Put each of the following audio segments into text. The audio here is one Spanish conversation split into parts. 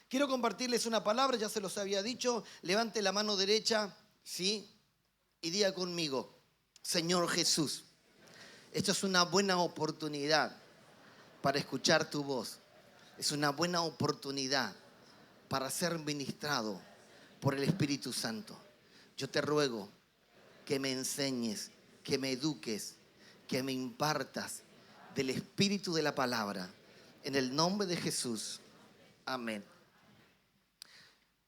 Quiero compartirles una palabra, ya se los había dicho. Levante la mano derecha, ¿sí? Y diga conmigo, Señor Jesús, esta es una buena oportunidad para escuchar tu voz. Es una buena oportunidad para ser ministrado por el Espíritu Santo. Yo te ruego que me enseñes, que me eduques, que me impartas del Espíritu de la palabra. En el nombre de Jesús. Amén.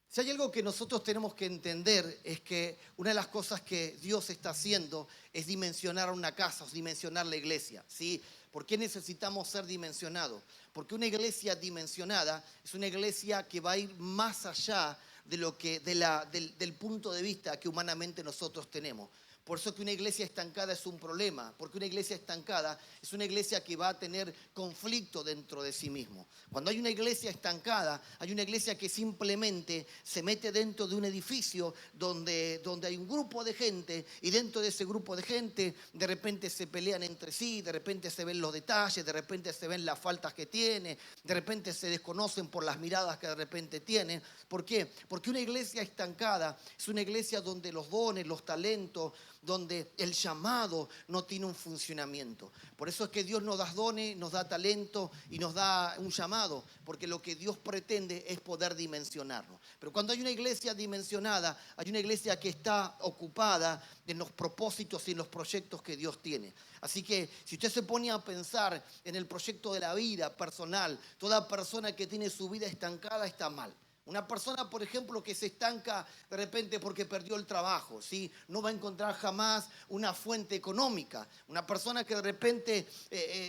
Si hay algo que nosotros tenemos que entender es que una de las cosas que Dios está haciendo es dimensionar una casa, es dimensionar la iglesia, ¿sí? ¿Por qué necesitamos ser dimensionados? Porque una iglesia dimensionada es una iglesia que va a ir más allá de lo que, del punto de vista que humanamente nosotros tenemos. Por eso que una iglesia estancada es un problema, porque una iglesia estancada es una iglesia que va a tener conflicto dentro de sí mismo. Cuando hay una iglesia estancada, hay una iglesia que simplemente se mete dentro de un edificio donde hay un grupo de gente y dentro de ese grupo de gente de repente se pelean entre sí, de repente se ven los detalles, de repente se ven las faltas que tiene, de repente se desconocen por las miradas que de repente tienen. ¿Por qué? Porque una iglesia estancada es una iglesia donde los dones, los talentos, donde el llamado no tiene un funcionamiento. Por eso es que Dios nos da dones, nos da talento y nos da un llamado, porque lo que Dios pretende es poder dimensionarnos. Pero cuando hay una iglesia dimensionada, hay una iglesia que está ocupada en los propósitos y en los proyectos que Dios tiene. Así que si usted se pone a pensar en el proyecto de la vida personal, toda persona que tiene su vida estancada está mal. Una persona, por ejemplo, que se estanca de repente porque perdió el trabajo, ¿sí? No va a encontrar jamás una fuente económica. Una persona que de repente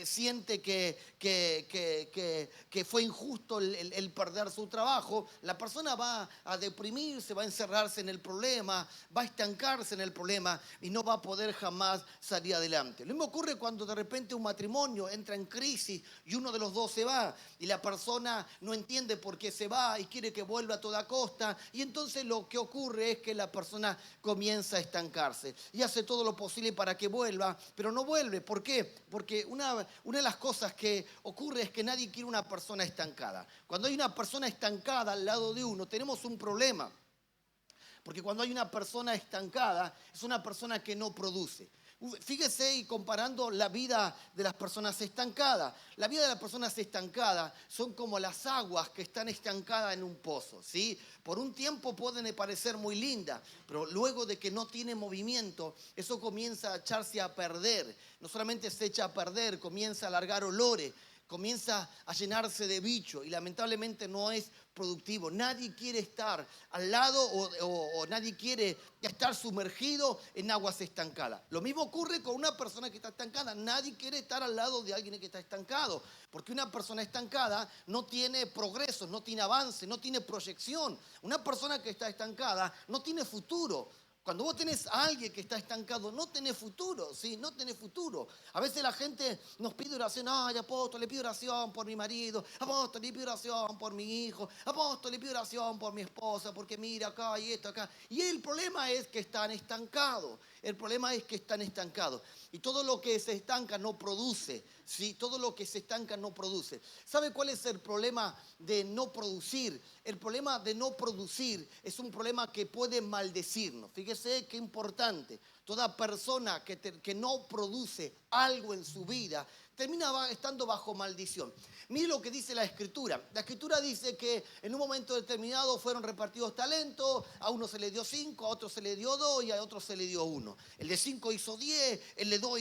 siente que fue injusto el perder su trabajo, la persona va a deprimirse, va a encerrarse en el problema, va a estancarse en el problema y no va a poder jamás salir adelante. Lo mismo ocurre cuando de repente un matrimonio entra en crisis y uno de los dos se va y la persona no entiende por qué se va y quiere que vuelva a toda costa, y entonces lo que ocurre es que la persona comienza a estancarse y hace todo lo posible para que vuelva, pero no vuelve. ¿Por qué? Porque una de las cosas que ocurre es que nadie quiere una persona estancada. Cuando hay una persona estancada al lado de uno, tenemos un problema, porque cuando hay una persona estancada, es una persona que no produce. Fíjese, y comparando la vida de las personas estancadas. La vida de las personas estancadas son como las aguas que están estancadas en un pozo, ¿sí? Por un tiempo pueden parecer muy lindas, pero luego de que no tiene movimiento, eso comienza a echarse a perder. No solamente se echa a perder, comienza a largar olores, comienza a llenarse de bicho y lamentablemente no es productivo. Nadie quiere estar al lado o nadie quiere estar sumergido en aguas estancadas. Lo mismo ocurre con una persona que está estancada. Nadie quiere estar al lado de alguien que está estancado, porque una persona estancada no tiene progreso, no tiene avance, no tiene proyección. Una persona que está estancada no tiene futuro. Cuando vos tenés a alguien que está estancado, no tenés futuro, ¿sí? No tenés futuro. A veces la gente nos pide oración. Ay, apóstol, le pido oración por mi marido. Apóstol, le pido oración por mi hijo. Apóstol, le pido oración por mi esposa, porque mira acá y esto acá. Y el problema es que están estancados. El problema es que están estancados. Y todo lo que se estanca no produce, ¿sí? Todo lo que se estanca no produce. ¿Sabe cuál es el problema de no producir? El problema de no producir es un problema que puede maldecirnos. Fíjese qué importante. Toda persona que no produce algo en su vida termina estando bajo maldición. Mire lo que dice la Escritura. La Escritura dice que en un momento determinado fueron repartidos talentos. A uno se le dio 5, a otro se le dio 2 y a otro se le dio 1. El de 5 hizo 10, el de 2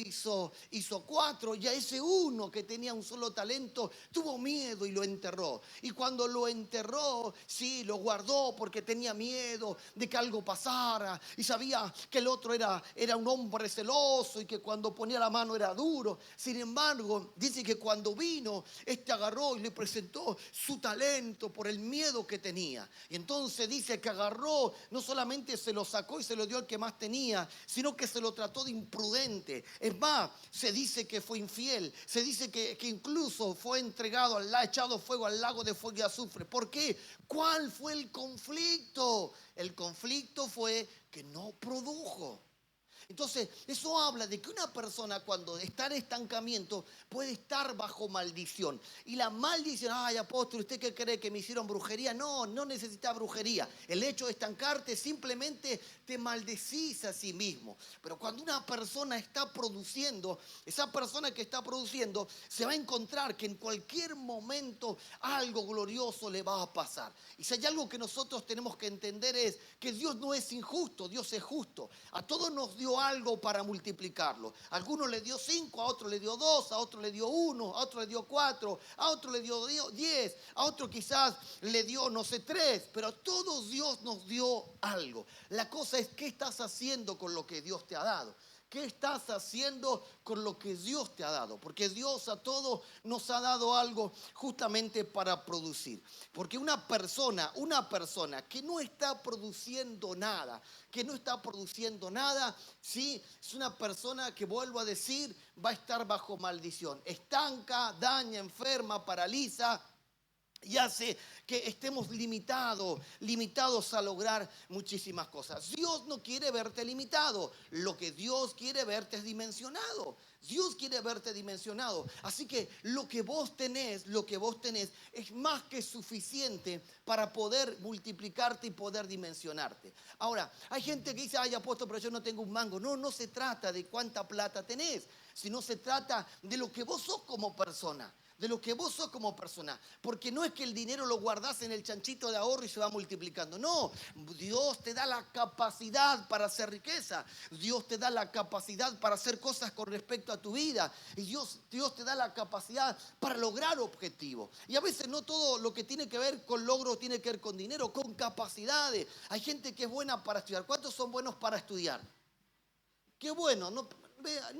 hizo 4, y a ese uno que tenía un solo talento tuvo miedo y lo enterró. Y cuando lo enterró, sí, lo guardó porque tenía miedo de que algo pasara y sabía que el otro era un hombre celoso y que cuando ponía la mano era duro. Sin embargo, dice que cuando vino, agarró y le presentó su talento por el miedo que tenía. Y entonces dice que agarró, no solamente se lo sacó y se lo dio al que más tenía, sino que se lo trató de imprudente. Es más, se dice que fue infiel, se dice que incluso fue entregado, echado fuego al lago de fuego y azufre. ¿Por qué? ¿Cuál fue el conflicto? El conflicto fue que no produjo. Entonces, eso habla de que una persona cuando está en estancamiento puede estar bajo maldición. Y la maldición, ay apóstol, ¿usted qué cree que me hicieron brujería? No, no necesita brujería. El hecho de estancarte simplemente te maldecís a sí mismo. Pero cuando una persona está produciendo, esa persona que está produciendo se va a encontrar que en cualquier momento algo glorioso le va a pasar. Y si hay algo que nosotros tenemos que entender es que Dios no es injusto, Dios es justo. A todos nos dio algo para multiplicarlo. A algunos le dio 5, a otro le dio 2, a otro le dio 1, a otro le dio 4, a otro le dio 10, a otro quizás le dio, no sé, 3, pero a todos Dios nos dio algo. La cosa es qué estás haciendo con lo que Dios te ha dado. ¿Qué estás haciendo con lo que Dios te ha dado? Porque Dios a todos nos ha dado algo justamente para producir. Porque una persona que no está produciendo nada, ¿sí? Es una persona que, vuelvo a decir, va a estar bajo maldición. Estanca, daña, enferma, paraliza y hace que estemos limitados a lograr muchísimas cosas. Dios no quiere verte limitado. Lo que Dios quiere verte es dimensionado. Dios quiere verte dimensionado. Así que lo que vos tenés es más que suficiente para poder multiplicarte y poder dimensionarte. Ahora, hay gente que dice, ay apóstol, pero yo no tengo un mango. No, no se trata de cuánta plata tenés, sino se trata de lo que vos sos como persona. De lo que vos sos como persona. Porque no es que el dinero lo guardás en el chanchito de ahorro y se va multiplicando. No, Dios te da la capacidad para hacer riqueza. Dios te da la capacidad para hacer cosas con respecto a tu vida. Y Dios te da la capacidad para lograr objetivos. Y a veces no todo lo que tiene que ver con logro tiene que ver con dinero, con capacidades. Hay gente que es buena para estudiar. ¿Cuántos son buenos para estudiar? Qué bueno, no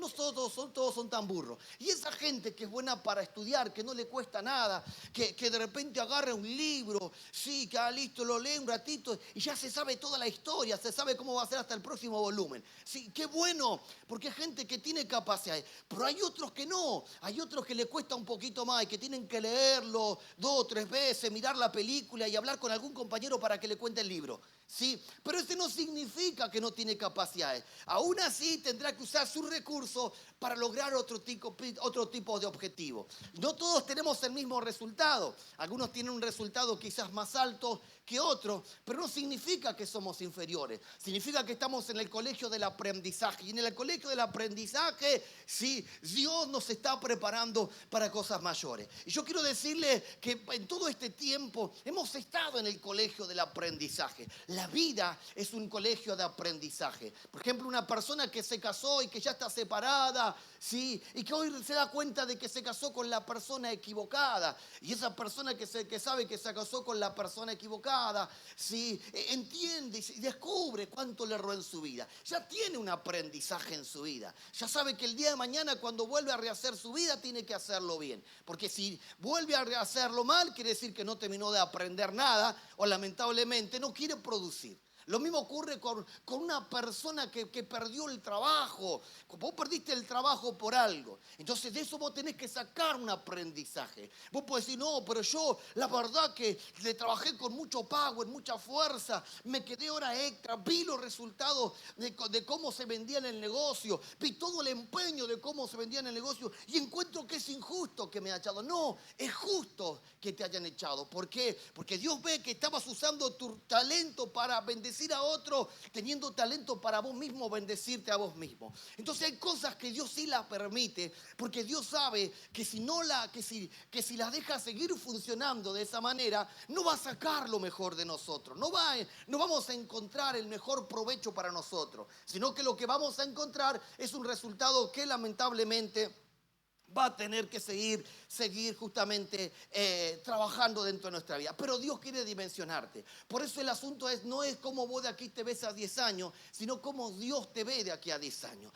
todos son tan burros. Y esa gente que es buena para estudiar, que no le cuesta nada, que de repente agarra un libro, sí, que listo, lo lee un ratito y ya se sabe toda la historia, se sabe cómo va a ser hasta el próximo volumen. Sí, qué bueno, porque hay gente que tiene capacidades. Pero hay otros que no, hay otros que le cuesta un poquito más y que tienen que leerlo 2 o 3 veces, mirar la película y hablar con algún compañero para que le cuente el libro. Sí, pero ese no significa que no tiene capacidades. Aún así tendrá que usar sus recursos para lograr otro tipo de objetivo. No todos tenemos el mismo resultado. Algunos tienen un resultado quizás más alto que otros, pero no significa que somos inferiores. Significa que estamos en el colegio del aprendizaje. Y en el colegio del aprendizaje, sí, Dios nos está preparando para cosas mayores. Y yo quiero decirle que en todo este tiempo hemos estado en el colegio del aprendizaje. La vida es un colegio de aprendizaje. Por ejemplo, una persona que se casó y que ya está separada, ¿sí? Y que hoy se da cuenta de que se casó con la persona equivocada. Y esa persona que sabe que se casó con la persona equivocada, ¿sí? Entiende y descubre cuánto le erró en su vida. Ya tiene un aprendizaje en su vida. Ya sabe que el día de mañana, cuando vuelve a rehacer su vida, tiene que hacerlo bien. Porque si vuelve a rehacerlo mal, quiere decir que no terminó de aprender nada o lamentablemente no quiere producir. Lo mismo ocurre con una persona que perdió el trabajo. Vos perdiste el trabajo por algo. Entonces de eso vos tenés que sacar un aprendizaje. Vos podés decir, no, pero yo la verdad que le trabajé con mucho pago, en mucha fuerza, me quedé hora extra, vi los resultados de cómo se vendía en el negocio, vi todo el empeño de cómo se vendía en el negocio y encuentro que es injusto que me haya echado. No, es justo que te hayan echado. ¿Por qué? Porque Dios ve que estabas usando tu talento para bendecir a otro, teniendo talento para vos mismo, bendecirte a vos mismo. Entonces hay cosas que Dios sí las permite, porque Dios sabe que si las deja seguir funcionando de esa manera, no va a sacar lo mejor de nosotros, no vamos a encontrar el mejor provecho para nosotros, sino que lo que vamos a encontrar es un resultado que lamentablemente va a tener que seguir justamente trabajando dentro de nuestra vida. Pero Dios quiere dimensionarte. Por eso el asunto no es cómo vos de aquí te ves a 10 años, sino cómo Dios te ve de aquí a 10 años.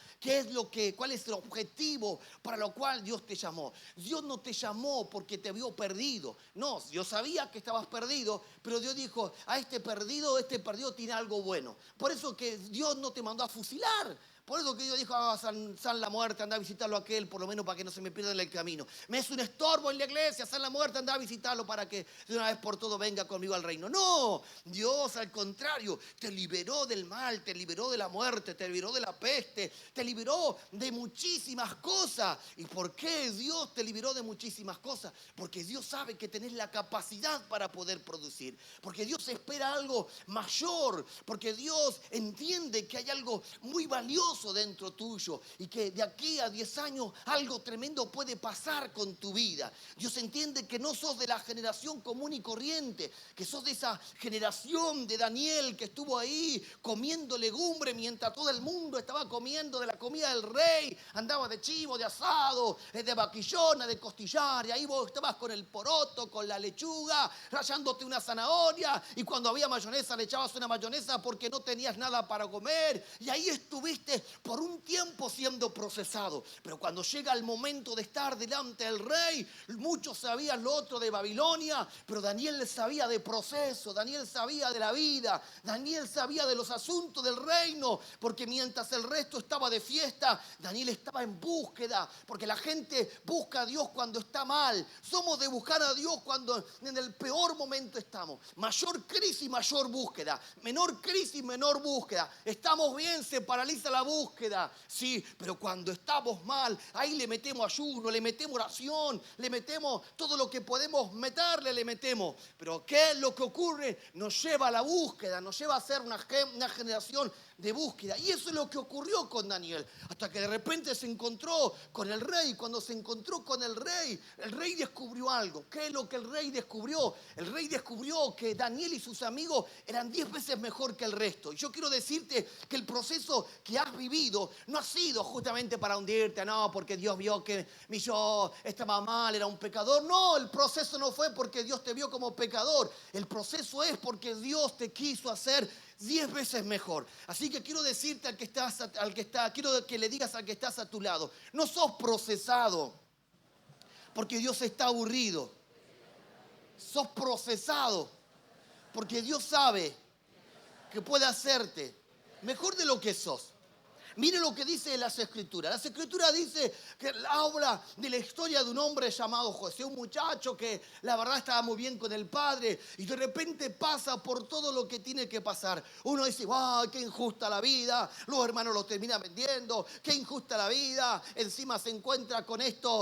¿Cuál es el objetivo para lo cual Dios te llamó? Dios no te llamó porque te vio perdido. No, Dios sabía que estabas perdido, pero Dios dijo, este perdido tiene algo bueno. Por eso que Dios no te mandó a fusilar. Por eso que Dios dijo, San la muerte, anda a visitarlo a aquel, por lo menos para que no se me pierda en el camino. Me es un estorbo en la iglesia, San la muerte, anda a visitarlo para que de una vez por todo venga conmigo al reino. No, Dios al contrario, te liberó del mal, te liberó de la muerte, te liberó de la peste, te liberó de muchísimas cosas. ¿Y por qué Dios te liberó de muchísimas cosas? Porque Dios sabe que tenés la capacidad para poder producir, porque Dios espera algo mayor, porque Dios entiende que hay algo muy valioso dentro tuyo y que de aquí a 10 años algo tremendo puede pasar con tu vida. Dios entiende que no sos de la generación común y corriente, que sos de esa generación de Daniel que estuvo ahí comiendo legumbre mientras todo el mundo estaba comiendo de la comida del rey, andaba de chivo, de asado, de vaquillona, de costillar, y ahí vos estabas con el poroto, con la lechuga, rallándote una zanahoria, y cuando había mayonesa le echabas una mayonesa porque no tenías nada para comer, y ahí estuviste por un tiempo siendo procesado. Pero cuando llega el momento de estar delante del rey, muchos sabían lo otro de Babilonia, pero Daniel sabía de proceso, Daniel sabía de la vida, Daniel sabía de los asuntos del reino, porque mientras el resto estaba de fiesta, Daniel estaba en búsqueda, porque la gente busca a Dios cuando está mal. Somos de buscar a Dios cuando en el peor momento estamos. Mayor crisis, mayor búsqueda. Menor crisis, menor búsqueda. Estamos bien, se paraliza la búsqueda. Sí, pero cuando estamos mal, ahí le metemos ayuno, le metemos oración, le metemos todo lo que podemos meterle, le metemos. Pero ¿qué es lo que ocurre? Nos lleva a la búsqueda, nos lleva a ser una generación de búsqueda. Y eso es lo que ocurrió con Daniel, hasta que de repente se encontró con el rey. Cuando se encontró con el rey descubrió algo. ¿Qué es lo que el rey descubrió? El rey descubrió que Daniel y sus amigos eran 10 veces mejor que el resto. Y yo quiero decirte que el proceso que has vivido no ha sido justamente para hundirte, no, porque Dios vio que yo estaba mal, era un pecador. No, el proceso no fue porque Dios te vio como pecador. El proceso es porque Dios te quiso hacer 10 veces mejor. Así que quiero decirte quiero que le digas al que estás a tu lado, no sos procesado porque Dios está aburrido. Sos procesado porque Dios sabe que puede hacerte mejor de lo que sos. Mire lo que dice las Escrituras. Las Escrituras dice que habla de la historia de un hombre llamado José, un muchacho que la verdad estaba muy bien con el padre y de repente pasa por todo lo que tiene que pasar. Uno dice, ¡ay, qué injusta la vida! Los hermanos lo terminan vendiendo, ¡qué injusta la vida! Encima se encuentra con este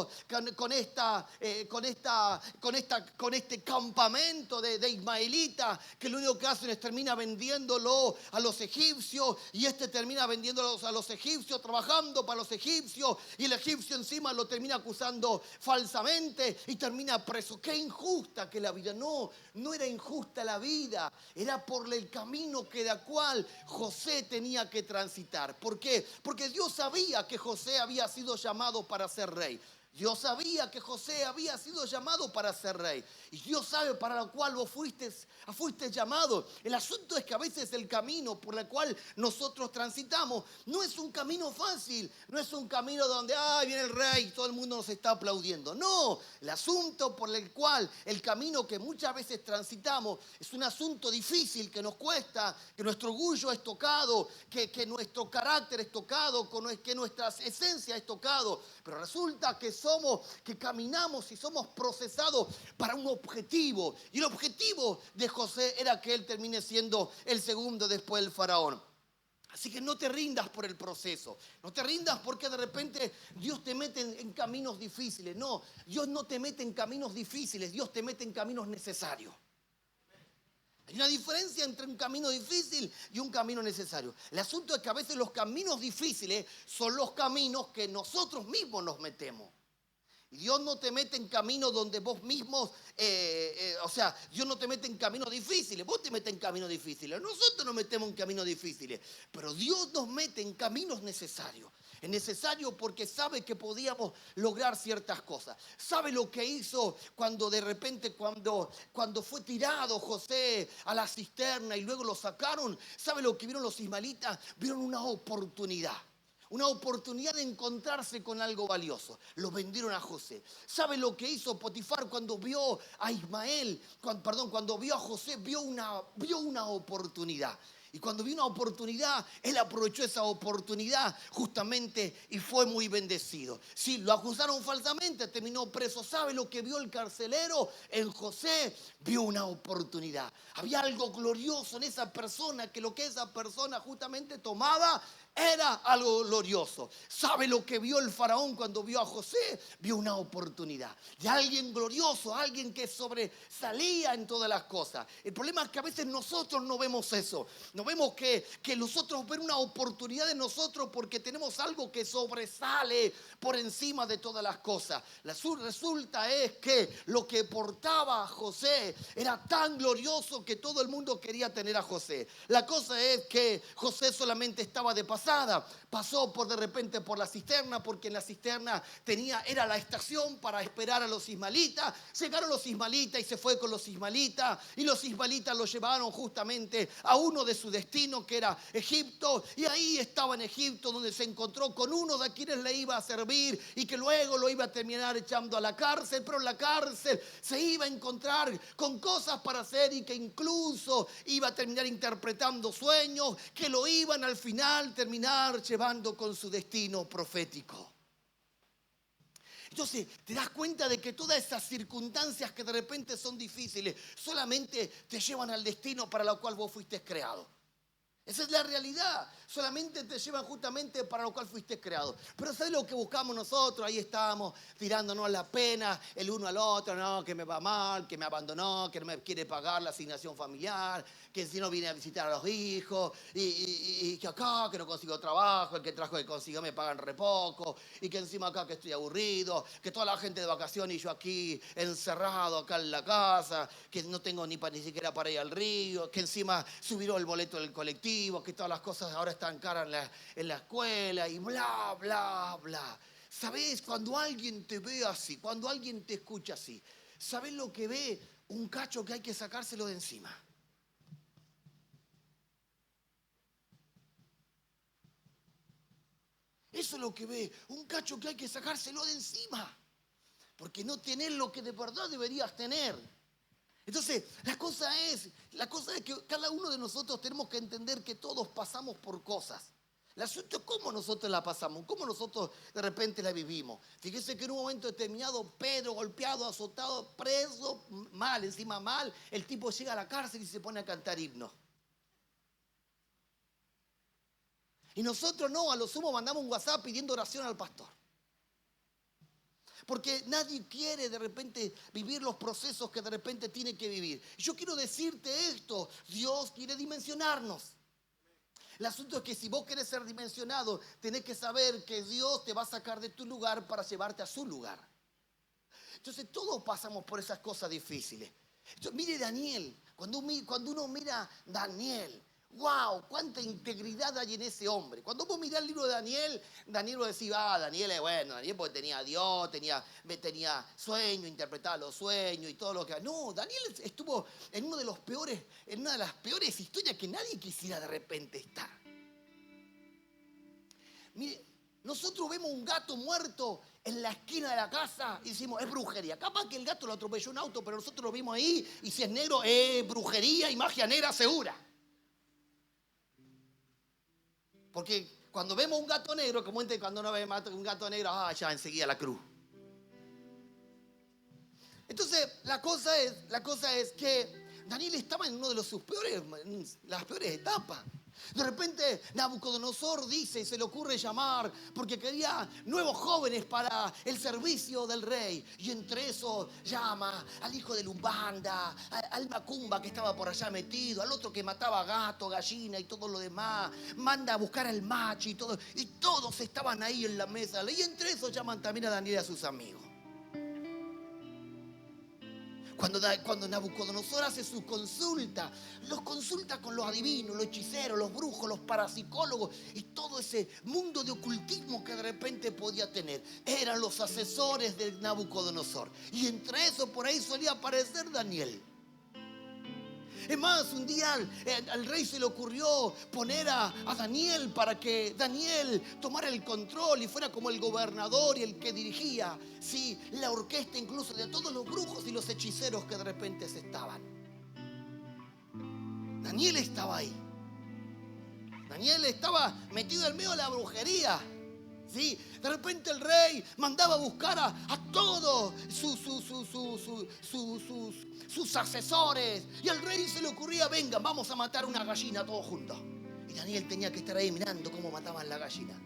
campamento de ismaelitas que lo único que hacen es termina vendiéndolo a los egipcios y termina vendiéndolos a los egipcios, trabajando para los egipcios, y el egipcio encima lo termina acusando falsamente y termina preso. Qué injusta que la vida. No era injusta la vida, era por el camino que de cual José tenía que transitar. ¿Por qué? Porque Dios sabía que José había sido llamado para ser rey. Dios sabía que José había sido llamado para ser rey. Y Dios sabe para lo cual vos fuiste llamado. El asunto es que a veces el camino por el cual nosotros transitamos no es un camino fácil. No es un camino donde viene el rey y todo el mundo nos está aplaudiendo. No, el asunto por el cual, el camino que muchas veces transitamos es un asunto difícil, que nos cuesta, que nuestro orgullo es tocado, que nuestro carácter es tocado, que nuestra esencia es tocado. Pero resulta que caminamos y somos procesados para un objetivo. Y el objetivo de José era que él termine siendo el segundo después del faraón. Así que no te rindas por el proceso. No te rindas porque de repente Dios te mete en caminos difíciles. No, Dios no te mete en caminos difíciles. Dios te mete en caminos necesarios. Hay una diferencia entre un camino difícil y un camino necesario. El asunto es que a veces los caminos difíciles son los caminos que nosotros mismos nos metemos. Y Dios no te mete en caminos donde vos mismos, Dios no te mete en caminos difíciles, vos te metes en caminos difíciles. Nosotros nos metemos en caminos difíciles, pero Dios nos mete en caminos necesarios. Es necesario porque sabe que podíamos lograr ciertas cosas. Sabe lo que hizo cuando de repente, cuando fue tirado José a la cisterna y luego lo sacaron. Sabe lo que vieron los ismaelitas. Vieron una oportunidad. Una oportunidad de encontrarse con algo valioso. Lo vendieron a José. ¿Sabe lo que hizo Potifar cuando vio a Ismael? Cuando vio a José, vio una oportunidad. Y cuando vio una oportunidad, él aprovechó esa oportunidad justamente y fue muy bendecido. Sí, lo acusaron falsamente, terminó preso. ¿Sabe lo que vio el carcelero en José? Vio una oportunidad. Había algo glorioso en esa persona, que lo que esa persona justamente tomaba era algo glorioso. ¿Sabe lo que vio el faraón cuando vio a José? Vio una oportunidad de alguien glorioso, alguien que sobresalía en todas las cosas. El problema es que a veces nosotros no vemos eso. No vemos que nosotros ven una oportunidad de nosotros porque tenemos algo que sobresale por encima de todas las cosas. Resulta es que lo que portaba José era tan glorioso que todo el mundo quería tener a José. La cosa es que José solamente estaba de pasada. Pasó de repente por la cisterna, porque en la cisterna era la estación para esperar a los ismaelitas. Llegaron los ismaelitas y se fue con los ismaelitas, y los ismaelitas lo llevaron justamente a uno de su destino, que era Egipto, y ahí estaba en Egipto donde se encontró con uno de quienes le iba a servir y que luego lo iba a terminar echando a la cárcel, pero en la cárcel se iba a encontrar con cosas para hacer y que incluso iba a terminar interpretando sueños que lo iban al final terminar llevando con su destino profético. Entonces te das cuenta de que todas esas circunstancias que de repente son difíciles solamente te llevan al destino para el cual vos fuiste creado. Esa es la realidad. Solamente te llevan justamente para lo cual fuiste creado. Pero ¿sabes lo que buscamos nosotros? Ahí estamos tirándonos la pena el uno al otro. No, que me va mal, que me abandonó, que no me quiere pagar la asignación familiar, que si no viene a visitar a los hijos, y que acá que no consigo trabajo, el que trabajo que consigo me pagan re poco, y que encima acá que estoy aburrido, que toda la gente de vacaciones y yo aquí encerrado acá en la casa, que no tengo ni siquiera para ir al río, que encima subieron el boleto del colectivo, que todas las cosas ahora están caras en la escuela y bla, bla, bla. ¿Sabés? Cuando alguien te ve así, cuando alguien te escucha así, ¿sabés lo que ve? Un cacho que hay que sacárselo de encima. Eso es lo que ve, un cacho que hay que sacárselo de encima. Porque no tenés lo que de verdad deberías tener. Entonces, la cosa es que cada uno de nosotros tenemos que entender que todos pasamos por cosas. El asunto es cómo nosotros la pasamos, cómo nosotros de repente la vivimos. Fíjese que en un momento determinado, Pedro golpeado, azotado, preso, mal, encima mal, el tipo llega a la cárcel y se pone a cantar himnos. Y nosotros no, a lo sumo mandamos un WhatsApp pidiendo oración al pastor. Porque nadie quiere de repente vivir los procesos que de repente tiene que vivir. Yo quiero decirte esto, Dios quiere dimensionarnos. El asunto es que si vos querés ser dimensionado, tenés que saber que Dios te va a sacar de tu lugar para llevarte a su lugar. Entonces todos pasamos por esas cosas difíciles. Entonces, mire Daniel, cuando uno mira Daniel, ¡wow! ¡Cuánta integridad hay en ese hombre! Cuando vos mirás el libro de Daniel, Daniel vos decís, Daniel es bueno, Daniel porque tenía a Dios, tenía sueños, interpretaba los sueños y todo lo que... No, Daniel estuvo en una de las peores historias que nadie quisiera de repente estar. Mire, nosotros vemos un gato muerto en la esquina de la casa y decimos, es brujería. Capaz que el gato lo atropelló un auto, pero nosotros lo vimos ahí y si es negro, es brujería y magia negra segura. Porque cuando vemos un gato negro, como cuando uno ve un gato negro, ya enseguida la cruz. Entonces, la cosa es que Daniel estaba en uno de las peores etapas. De repente, Nabucodonosor dice y se le ocurre llamar porque quería nuevos jóvenes para el servicio del rey. Y entre eso llama al hijo de Lumbanda, al Macumba que estaba por allá metido, al otro que mataba gato, gallina y todo lo demás. Manda a buscar al macho y todo. Y todos estaban ahí en la mesa. Y entre eso llaman también a Daniel y a sus amigos. Cuando Nabucodonosor hace su consulta, los consulta con los adivinos, los hechiceros, los brujos, los parapsicólogos y todo ese mundo de ocultismo que de repente podía tener. Eran los asesores de Nabucodonosor. Y entre eso por ahí solía aparecer Daniel. Es más, un día al rey se le ocurrió poner a Daniel para que Daniel tomara el control y fuera como el gobernador y el que dirigía, sí, la orquesta incluso de todos los brujos y los hechiceros que de repente estaban. Daniel estaba ahí. Daniel estaba metido en medio de la brujería. ¿Sí? De repente el rey mandaba a buscar a todos sus asesores. Y al rey se le ocurría, venga, vamos a matar una gallina todos juntos. Y Daniel tenía que estar ahí mirando cómo mataban la gallina.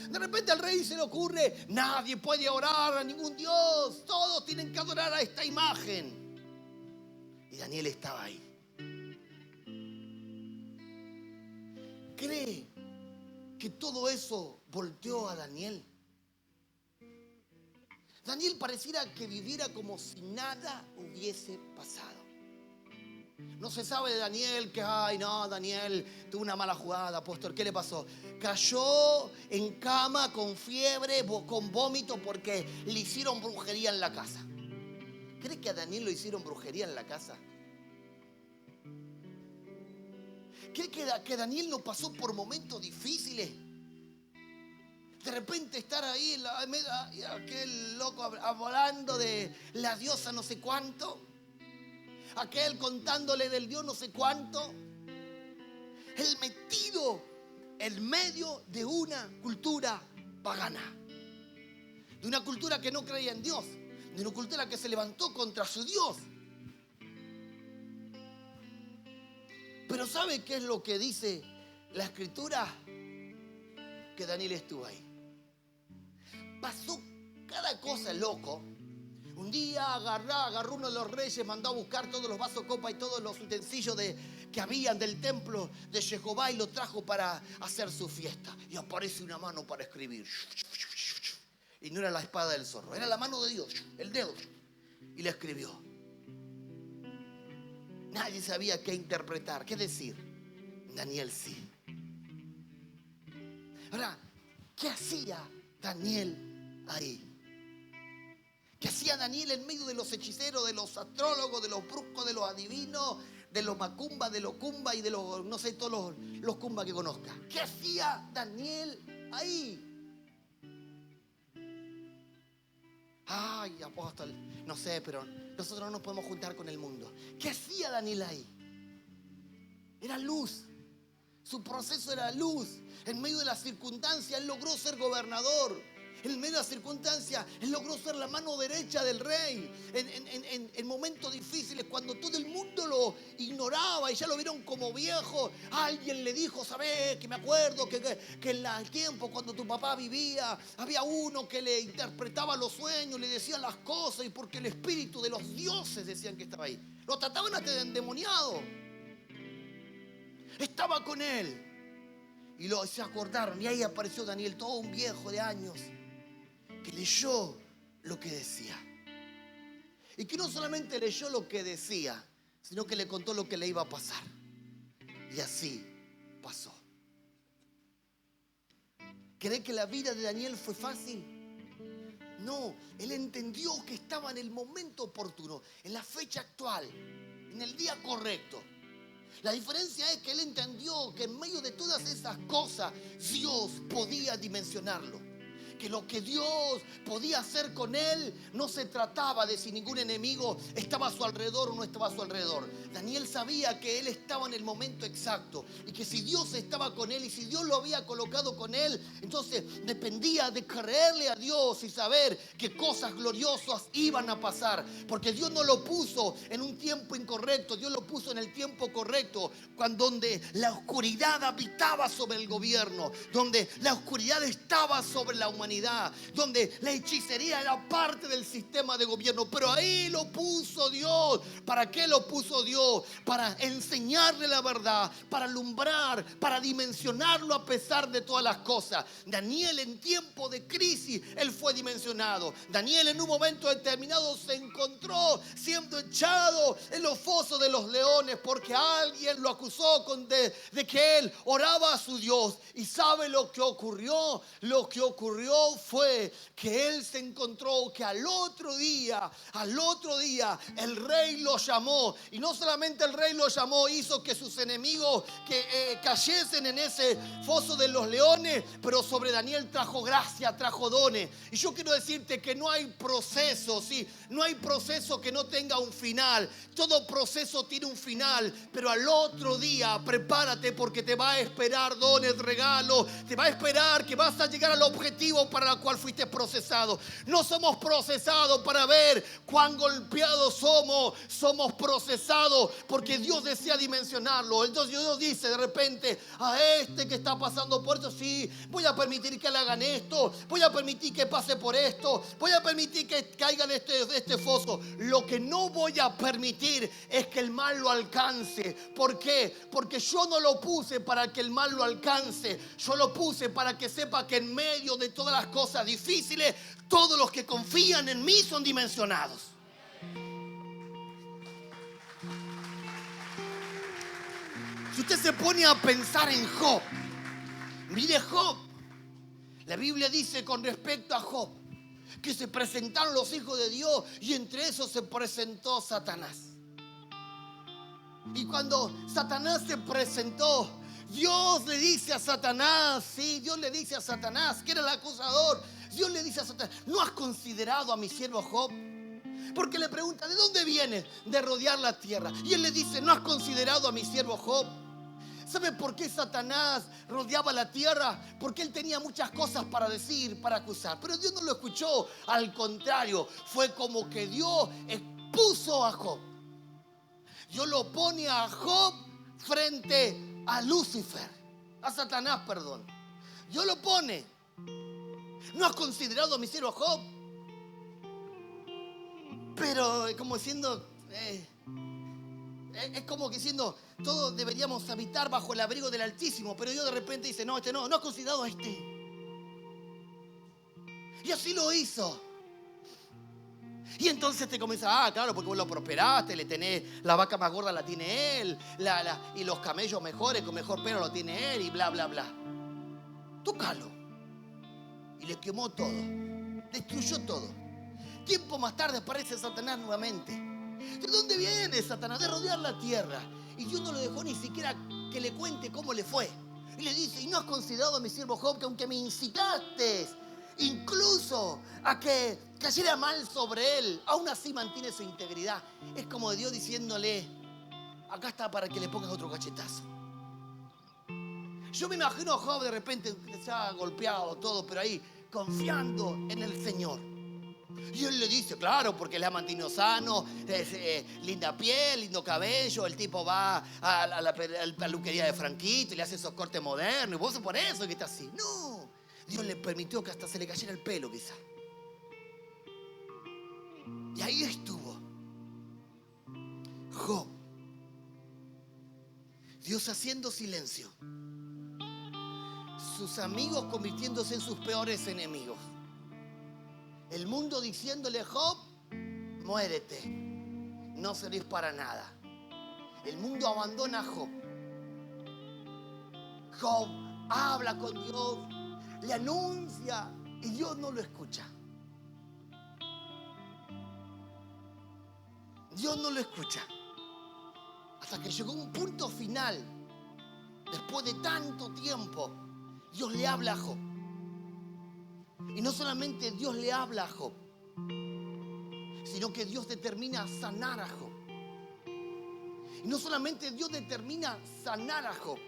De repente al rey se le ocurre, nadie puede orar a ningún dios, todos tienen que adorar a esta imagen. Y Daniel estaba ahí. ¿Cree que todo eso volteó a Daniel? Daniel pareciera que viviera como si nada hubiese pasado. No se sabe de Daniel que, ay no, Daniel tuvo una mala jugada, apóstol. ¿Qué le pasó? Cayó en cama con fiebre, con vómito porque le hicieron brujería en la casa. ¿Cree que a Daniel lo hicieron brujería en la casa? ¿Cree que Daniel no pasó por momentos difíciles? De repente estar ahí, aquel loco hablando de la diosa no sé cuánto, aquel contándole del Dios no sé cuánto, él metido en medio de una cultura pagana, de una cultura que no creía en Dios, de una cultura que se levantó contra su Dios. Pero ¿sabe qué es lo que dice la Escritura? Que Daniel estuvo ahí. Pasó cada cosa loco. Un día agarró uno de los reyes, mandó a buscar todos los vasos, copas y todos los utensilios que habían del templo de Jehová y lo trajo para hacer su fiesta. Y aparece una mano para escribir. Y no era la espada del zorro, era la mano de Dios, el dedo. Y la escribió. Nadie sabía qué interpretar, qué decir. Daniel sí. Ahora, ¿qué hacía Daniel ahí? ¿Qué hacía Daniel en medio de los hechiceros, de los astrólogos, de los brujos, de los adivinos, de los macumba, de los cumba y de los, no sé, todos los cumba que conozca? ¿Qué hacía Daniel ahí? Ay, apóstol, no sé, pero nosotros no nos podemos juntar con el mundo. ¿Qué hacía Daniel ahí? Era luz. Su proceso era luz. En medio de las circunstancias, él logró ser gobernador. En medio de las circunstancias, él logró ser la mano derecha del rey. En momentos difíciles, cuando todo el mundo lo ignoraba y ya lo vieron como viejo, alguien le dijo, ¿sabes? Que me acuerdo que en el tiempo cuando tu papá vivía, había uno que le interpretaba los sueños, le decía las cosas, y porque el espíritu de los dioses decían que estaba ahí. Lo trataban hasta de endemoniado. Estaba con él. Y se acordaron, y ahí apareció Daniel, todo un viejo de años, que leyó lo que decía. Y que no solamente leyó lo que decía, sino que le contó lo que le iba a pasar. Y así pasó. ¿Cree que la vida de Daniel fue fácil? No, él entendió que estaba en el momento oportuno, en la fecha actual, en el día correcto. La diferencia es que él entendió que en medio de todas esas cosas Dios podía dimensionarlo. Que lo que Dios podía hacer con él no se trataba de si ningún enemigo estaba a su alrededor o no estaba a su alrededor. Daniel sabía que él estaba en el momento exacto y que si Dios estaba con él y si Dios lo había colocado con él, entonces dependía de creerle a Dios y saber que cosas gloriosas iban a pasar. Porque Dios no lo puso en un tiempo incorrecto, Dios lo puso en el tiempo correcto, donde la oscuridad habitaba sobre el gobierno, donde la oscuridad estaba sobre la humanidad, donde la hechicería era parte del sistema de gobierno. Pero ahí lo puso Dios. ¿Para qué lo puso Dios? Para enseñarle la verdad, para alumbrar, para dimensionarlo a pesar de todas las cosas. Daniel en tiempo de crisis, él fue dimensionado. Daniel en un momento determinado se encontró siendo echado en los fosos de los leones porque alguien lo acusó de que él oraba a su Dios. ¿Y sabe lo que ocurrió? Lo que ocurrió Job fue que él se encontró que al otro día, el rey lo llamó. Y no solamente el rey lo llamó, hizo que sus enemigos cayesen en ese foso de los leones, pero sobre Daniel trajo gracia, trajo dones. Y yo quiero decirte que no hay proceso, ¿sí? No hay proceso que no tenga un final. Todo proceso tiene un final, pero al otro día prepárate, porque te va a esperar dones, regalos, te va a esperar que vas a llegar al objetivo para el cual fuiste procesado. No somos procesados para ver cuán golpeados somos procesados porque Dios desea dimensionarlo. Entonces Dios dice de repente a este que está pasando por esto, sí, voy a permitir que le hagan esto, voy a permitir que pase por esto, voy a permitir que caiga en este foso. Lo que no voy a permitir es que el mal lo alcance. ¿Por qué? Porque yo no lo puse para que el mal lo alcance. Yo lo puse para que sepa que en medio de todas las cosas difíciles, todos los que confían en mí son dimensionados. Si usted se pone a pensar en Job, mire Job, la Biblia dice con respecto a Job que se presentaron los hijos de Dios y entre esos se presentó Satanás. Y cuando Satanás se presentó, Dios le dice a Satanás, sí, Dios le dice a Satanás, que era el acusador, Dios le dice a Satanás, ¿no has considerado a mi siervo Job? Porque le pregunta, ¿de dónde viene? De rodear la tierra. Y él le dice, ¿no has considerado a mi siervo Job? ¿Sabe por qué Satanás rodeaba la tierra? Porque él tenía muchas cosas para decir, para acusar. Pero Dios no lo escuchó. Al contrario, fue como que Dios expuso a Job. Dios lo pone a Job frente a Lucifer. A Satanás, perdón. Dios lo pone. ¿No has considerado a mi siervo Job? Pero como diciendo... es como que diciendo, todos deberíamos habitar bajo el abrigo del Altísimo, pero Dios de repente dice, no, no has considerado a este. Y así lo hizo. Y entonces te comienza, claro, porque vos lo prosperaste, le tenés, la vaca más gorda la tiene él, y los camellos mejores, con mejor pelo lo tiene él, y bla, bla, bla. Tócalo. Y le quemó todo, destruyó todo. Tiempo más tarde aparece Satanás nuevamente. ¿De dónde viene Satanás? De rodear la tierra. Y Dios no lo dejó ni siquiera que le cuente cómo le fue. Y le dice, ¿y no has considerado a mi siervo Job que aunque me incitaste incluso a que cayera mal sobre él, aún así mantiene su integridad? Es como Dios diciéndole, acá está para que le pongas otro cachetazo. Yo me imagino a Job de repente ya golpeado todo, pero ahí confiando en el Señor. Y él le dice, claro, porque le ha mantenido sano, linda piel, lindo cabello, el tipo va a la peluquería de Franquito y le hace esos cortes modernos, y vos por eso que está así. No, Dios le permitió que hasta se le cayera el pelo quizá. Y ahí estuvo Job, Dios haciendo silencio, sus amigos convirtiéndose en sus peores enemigos. El mundo diciéndole, Job, muérete, no servís para nada. El mundo abandona a Job. Job habla con Dios, le anuncia y Dios no lo escucha. Dios no lo escucha. Hasta que llegó un punto final, después de tanto tiempo, Dios le habla a Job. Y no solamente Dios le habla a Job, sino que Dios determina sanar a Job. Y no solamente Dios determina sanar a Job,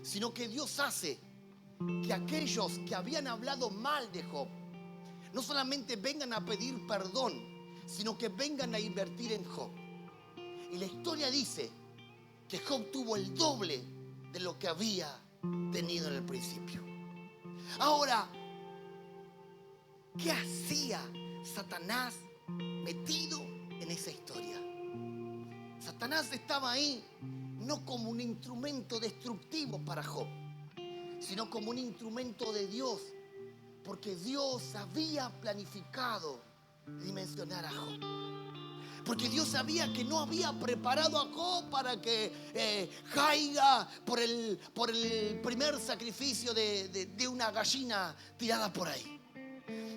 sino que Dios hace que aquellos que habían hablado mal de Job no solamente vengan a pedir perdón, sino que vengan a invertir en Job. Y la historia dice que Job tuvo el doble de lo que había tenido en el principio. Ahora, ¿qué hacía Satanás metido en esa historia? Satanás estaba ahí no como un instrumento destructivo para Job, sino como un instrumento de Dios, porque Dios había planificado dimensionar a Job. Porque Dios sabía que no había preparado a Job para que caiga por el primer sacrificio de una gallina tirada por ahí.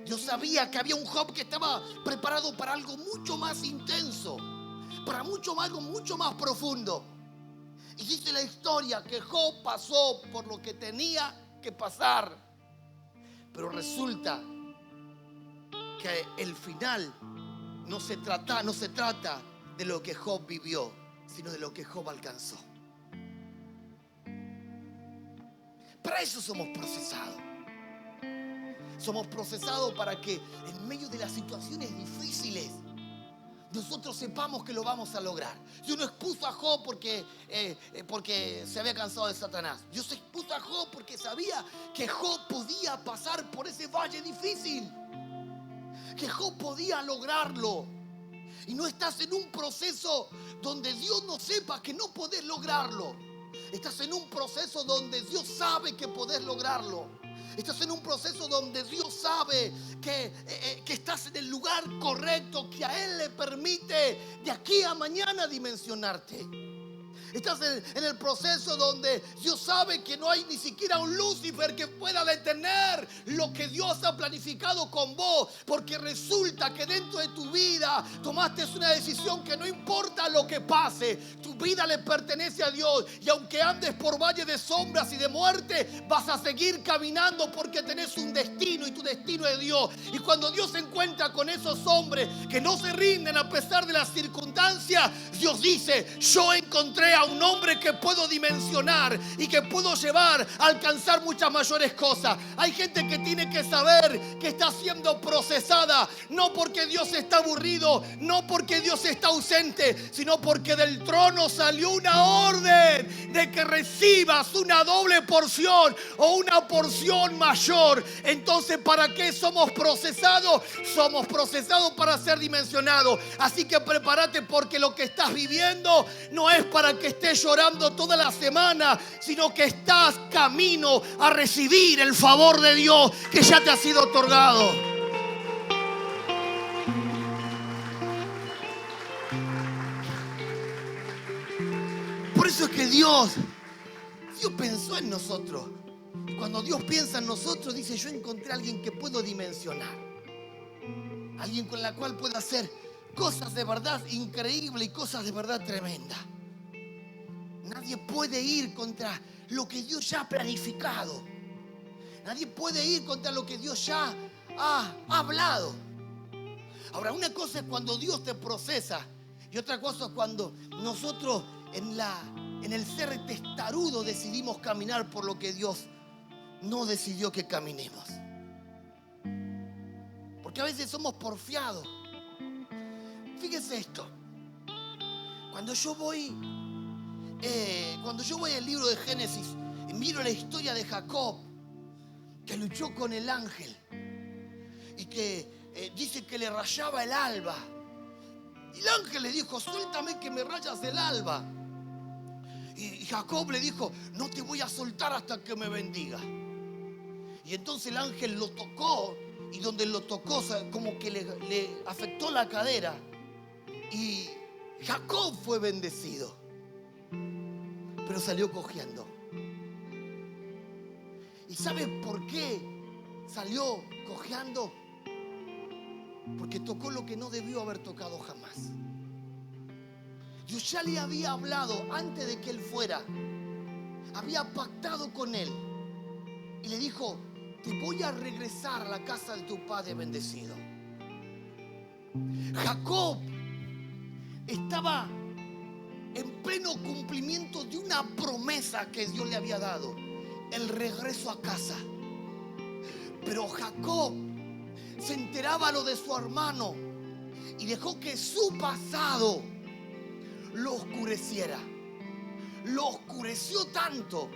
Dios sabía que había un Job que estaba preparado para algo mucho más intenso, para algo mucho más profundo. Y dice la historia que Job pasó por lo que tenía que pasar. Pero resulta que el final no se trata de lo que Job vivió, sino de lo que Job alcanzó. Para eso somos procesados. Somos procesados para que en medio de las situaciones difíciles nosotros sepamos que lo vamos a lograr. Dios no expuso a Job porque se había cansado de Satanás. Dios expuso a Job porque sabía que Job podía pasar por ese valle difícil, que Job podía lograrlo. Y no estás en un proceso donde Dios no sepa que no podés lograrlo. Estás en un proceso donde Dios sabe que podés lograrlo. Estás en un proceso donde Dios sabe que estás en el lugar correcto, que a Él le permite de aquí a mañana dimensionarte. Estás en el proceso donde Dios sabe que no hay ni siquiera un Lucifer que pueda detener lo que Dios ha planificado con vos. Porque resulta que dentro de tu vida tomaste una decisión que no importa lo que pase, tu vida le pertenece a Dios. Y aunque andes por valle de sombras y de muerte, vas a seguir caminando porque tenés un destino y tu destino es Dios. Y cuando Dios se encuentra con esos hombres que no se rinden a pesar de las circunstancias, Dios dice: yo encontré a un hombre que puedo dimensionar y que puedo llevar a alcanzar muchas mayores cosas. Hay gente que tiene que saber que está siendo procesada, no porque Dios está aburrido, no porque Dios está ausente, sino porque del trono salió una orden de que recibas una doble porción o una porción mayor. Entonces, ¿para qué somos procesados? Somos procesados para ser dimensionados. Así que prepárate, porque lo que estás viviendo no es para que estés llorando toda la semana, sino que estás camino a recibir el favor de Dios que ya te ha sido otorgado. Por eso es que Dios pensó en nosotros. Y cuando Dios piensa en nosotros, dice: yo encontré a alguien que puedo dimensionar, alguien con la cual puedo hacer cosas de verdad increíbles y cosas de verdad tremendas. Nadie puede ir contra lo que Dios ya ha planificado. Nadie puede ir contra lo que Dios ya ha hablado. Ahora, una cosa es cuando Dios te procesa y otra cosa es cuando nosotros en el ser testarudo decidimos caminar por lo que Dios no decidió que caminemos. Porque a veces somos porfiados. Fíjese esto. Cuando yo voy al libro de Génesis y miro la historia de Jacob, que luchó con el ángel y que dice que le rayaba el alba, y el ángel le dijo: suéltame que me rayas el alba. Y Jacob le dijo: no te voy a soltar hasta que me bendiga. Y entonces el ángel lo tocó, y donde lo tocó como que le afectó la cadera, y Jacob fue bendecido, pero salió cojeando. ¿Y sabe por qué salió cojeando? Porque tocó lo que no debió haber tocado jamás. Dios ya le había hablado antes de que él fuera. Había pactado con él y le dijo: te voy a regresar a la casa de tu padre bendecido. Jacob estaba en pleno cumplimiento de una promesa que Dios le había dado: el regreso a casa. Pero Jacob se enteraba lo de su hermano y dejó que su pasado lo oscureciera. Lo oscureció tanto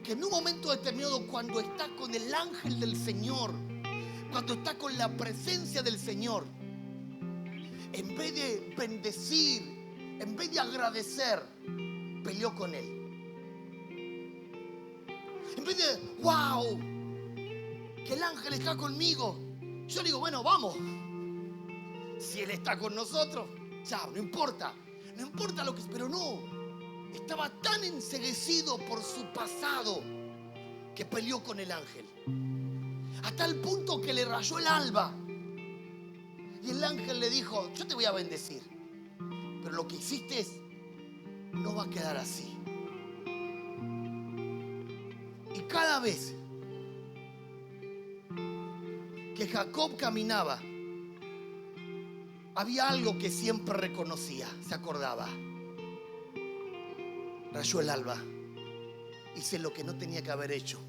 que en un momento determinado, cuando está con el ángel del Señor, cuando está con la presencia del Señor, en vez de bendecir, en vez de agradecer, peleó con él. En vez de: wow, que el ángel está conmigo, yo le digo: bueno, vamos. Si él está con nosotros, Chao, no importa lo que... Pero no, estaba tan enceguecido por su pasado que peleó con el ángel. A tal punto que le rayó el alba. Y el ángel le dijo: yo te voy a bendecir, pero lo que hiciste no va a quedar así. Y cada vez que Jacob caminaba, había algo que siempre reconocía, se acordaba. Rayó el alba. Hice lo que no tenía que haber hecho,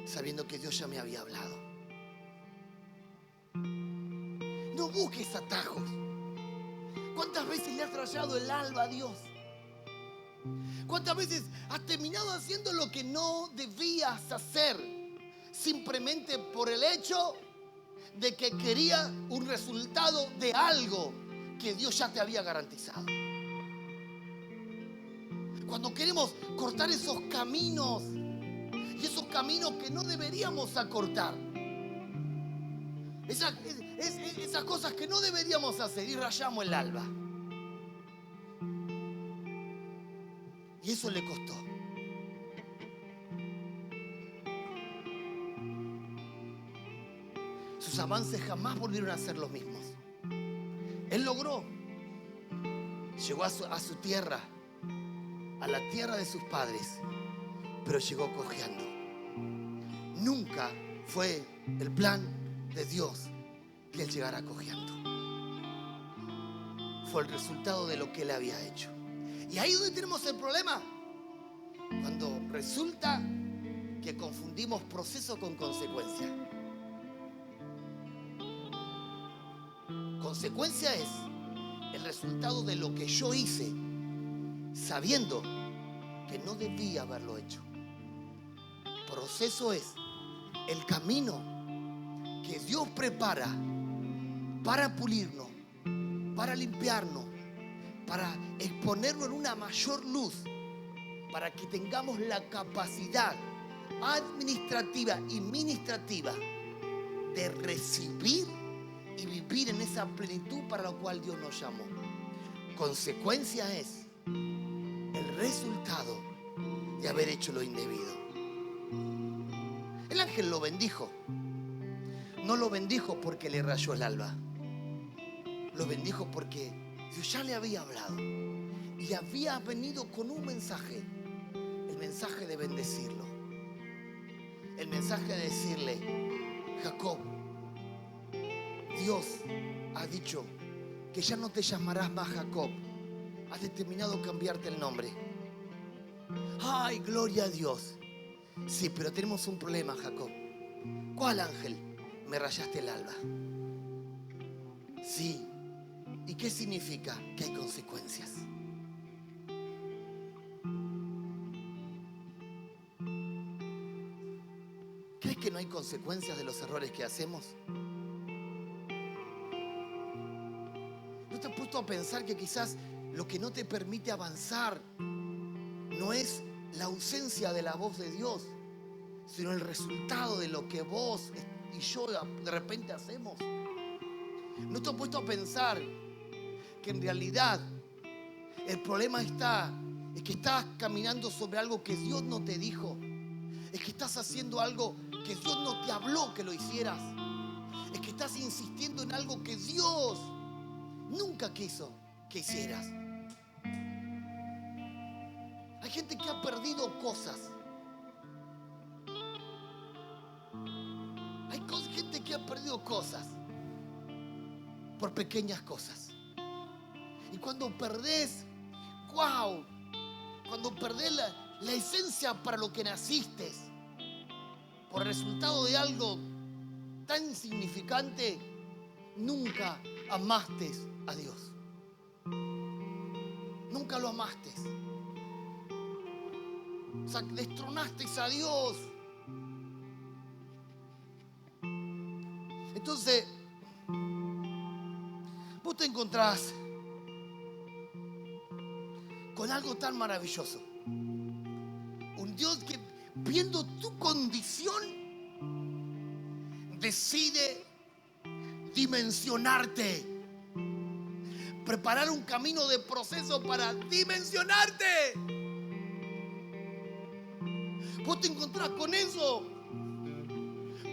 sabiendo que Dios ya me había hablado. No busques atajos. ¿Cuántas veces le has rayado el alba a Dios? ¿Cuántas veces has terminado haciendo lo que no debías hacer, simplemente por el hecho de que querías un resultado de algo que Dios ya te había garantizado? Cuando queremos cortar esos caminos, y esos caminos que no deberíamos acortar, esas cosas que no deberíamos hacer, y rayamos el alba. Y eso le costó. Sus avances jamás volvieron a ser los mismos. Él logró. Llegó a su tierra, a la tierra de sus padres, pero llegó cojeando. Nunca fue el plan de Dios que él llegara cojeando. Fue el resultado de lo que él había hecho. Y ahí es donde tenemos el problema. Cuando resulta que confundimos proceso con consecuencia. Consecuencia es el resultado de lo que yo hice, sabiendo que no debía haberlo hecho. Proceso es el camino que Dios prepara para pulirnos, para limpiarnos, para exponerlo en una mayor luz, para que tengamos la capacidad administrativa y ministrativa de recibir y vivir en esa plenitud para la cual Dios nos llamó. Consecuencia es el resultado de haber hecho lo indebido. El ángel lo bendijo. No lo bendijo porque le rayó el alba. Lo bendijo porque Dios ya le había hablado y había venido con un mensaje. El mensaje de bendecirlo. El mensaje de decirle: Jacob, Dios ha dicho que ya no te llamarás más Jacob. Has determinado cambiarte el nombre. ¡Ay, gloria a Dios! Sí, pero tenemos un problema, Jacob. ¿Cuál, ángel? Me rayaste el alba. Sí. ¿Y qué significa? Que hay consecuencias. ¿Crees que no hay consecuencias de los errores que hacemos? ¿No te has puesto a pensar que quizás lo que no te permite avanzar no es la ausencia de la voz de Dios, sino el resultado de lo que vos y yo de repente hacemos? ¿No te has puesto a pensar que en realidad el problema es que estás caminando sobre algo que Dios no te dijo? Es que estás haciendo algo que Dios no te habló que lo hicieras. Es que estás insistiendo en algo que Dios nunca quiso que hicieras. Hay gente que ha perdido cosas. Hay gente que ha perdido cosas por pequeñas cosas. Y cuando perdés, wow, cuando perdés la esencia para lo que naciste, por el resultado de algo tan insignificante, nunca amaste a Dios. Nunca lo amaste. O sea, destronaste a Dios. Entonces, vos te encontrás con algo tan maravilloso. Un Dios que, viendo tu condición, decide dimensionarte preparar un camino de proceso para dimensionarte. Vos te encontrás con eso,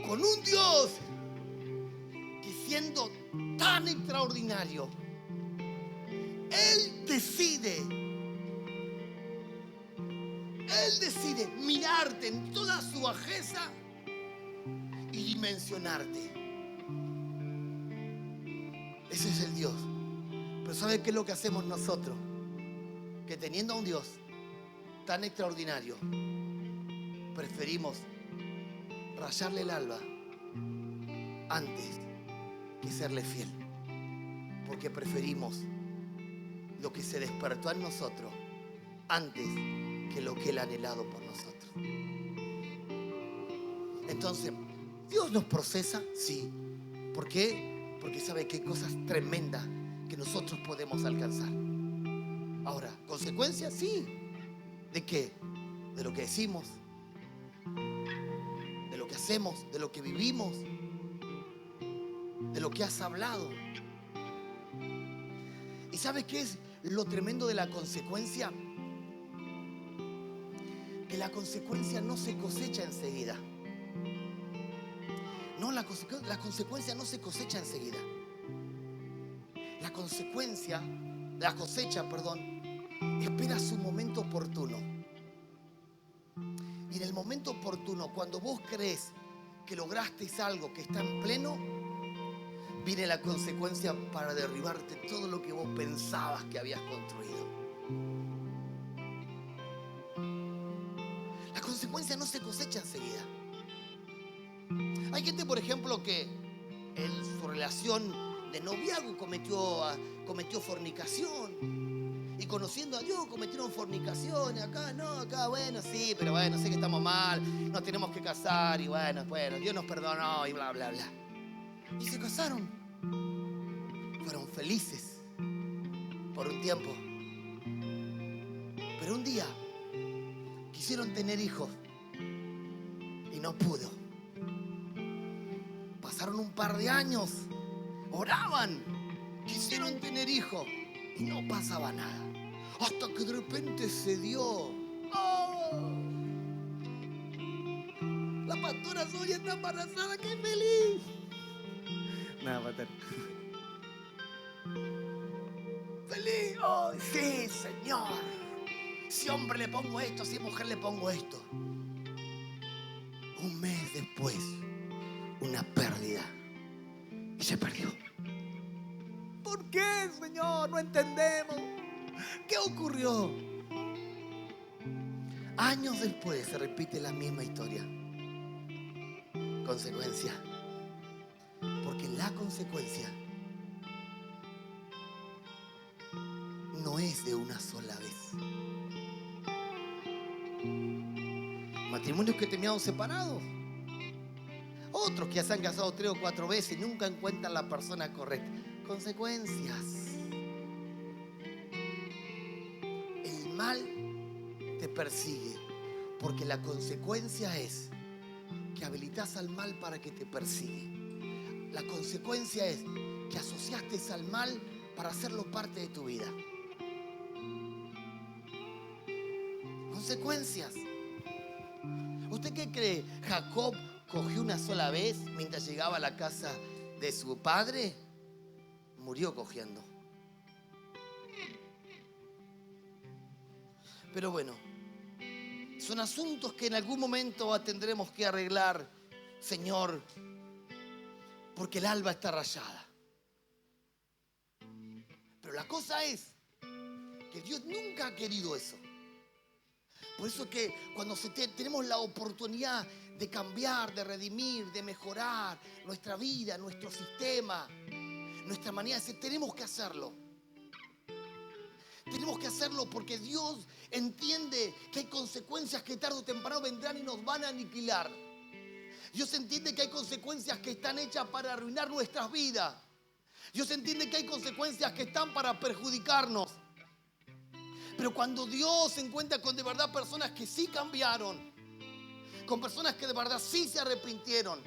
con un Dios que siendo tan extraordinario, Él decide mirarte en toda su bajeza y dimensionarte. Ese es el Dios. Pero ¿sabe qué es lo que hacemos nosotros? Que teniendo a un Dios tan extraordinario, preferimos rayarle el alba antes que serle fiel. Porque preferimos lo que se despertó en nosotros antes que lo que Él ha anhelado por nosotros. Entonces, ¿Dios nos procesa? Sí. ¿Por qué? Porque sabe que hay cosas tremendas que nosotros podemos alcanzar. Ahora, ¿consecuencias? Sí. ¿De qué? De lo que decimos, de lo que hacemos, de lo que vivimos, de lo que has hablado. ¿Y sabes qué es lo tremendo de la consecuencia? Que la consecuencia no se cosecha enseguida. No, la consecuencia no se cosecha enseguida. La cosecha, espera su momento oportuno. Y en el momento oportuno, cuando vos crees que lograste algo que está en pleno, viene la consecuencia para derribarte todo lo que vos pensabas que habías construido. La consecuencia no se cosecha enseguida. Hay gente, por ejemplo, que en su relación de noviazgo cometió fornicación. Y conociendo a Dios cometieron fornicación. Y acá no, acá bueno, sí, pero bueno, sé que estamos mal, nos tenemos que casar. Y bueno, Dios nos perdonó y bla, bla, bla. Y se casaron. Fueron felices por un tiempo. Pero un día quisieron tener hijos y no pudo. Pasaron un par de años, oraban, quisieron tener hijos y no pasaba nada. Hasta que de repente se dio. ¡Oh! La pastora Sonia está embarazada, ¡qué feliz! Nada, pastor. ¡Feliz! ¡Oh, sí, Señor! Si hombre le pongo esto, si mujer le pongo esto. Un mes después, una pérdida. Y se perdió. ¿Por qué, Señor? No entendemos. ¿Qué ocurrió? Años después se repite la misma historia. Consecuencia. Porque la consecuencia no es de una sola vez. Matrimonios que terminaron separados. Otros que ya se han casado 3 o 4 veces y nunca encuentran la persona correcta. Consecuencias. El mal te persigue porque la consecuencia es que habilitas al mal para que te persigue. La consecuencia es que asociaste al mal para hacerlo parte de tu vida. Consecuencias. ¿Usted qué cree? ¿Jacob cogió una sola vez mientras llegaba a la casa de su padre? Murió cogiendo. Pero bueno, son asuntos que en algún momento tendremos que arreglar, Señor, porque el alba está rayada. Pero la cosa es que Dios nunca ha querido eso. Por eso que cuando tenemos la oportunidad de cambiar, de redimir, de mejorar nuestra vida, nuestro sistema, nuestra manera de ser, tenemos que hacerlo. Tenemos que hacerlo porque Dios entiende que hay consecuencias que tarde o temprano vendrán y nos van a aniquilar. Dios entiende que hay consecuencias que están hechas para arruinar nuestras vidas. Dios entiende que hay consecuencias que están para perjudicarnos. Pero cuando Dios se encuentra con de verdad personas que sí cambiaron, con personas que de verdad sí se arrepintieron,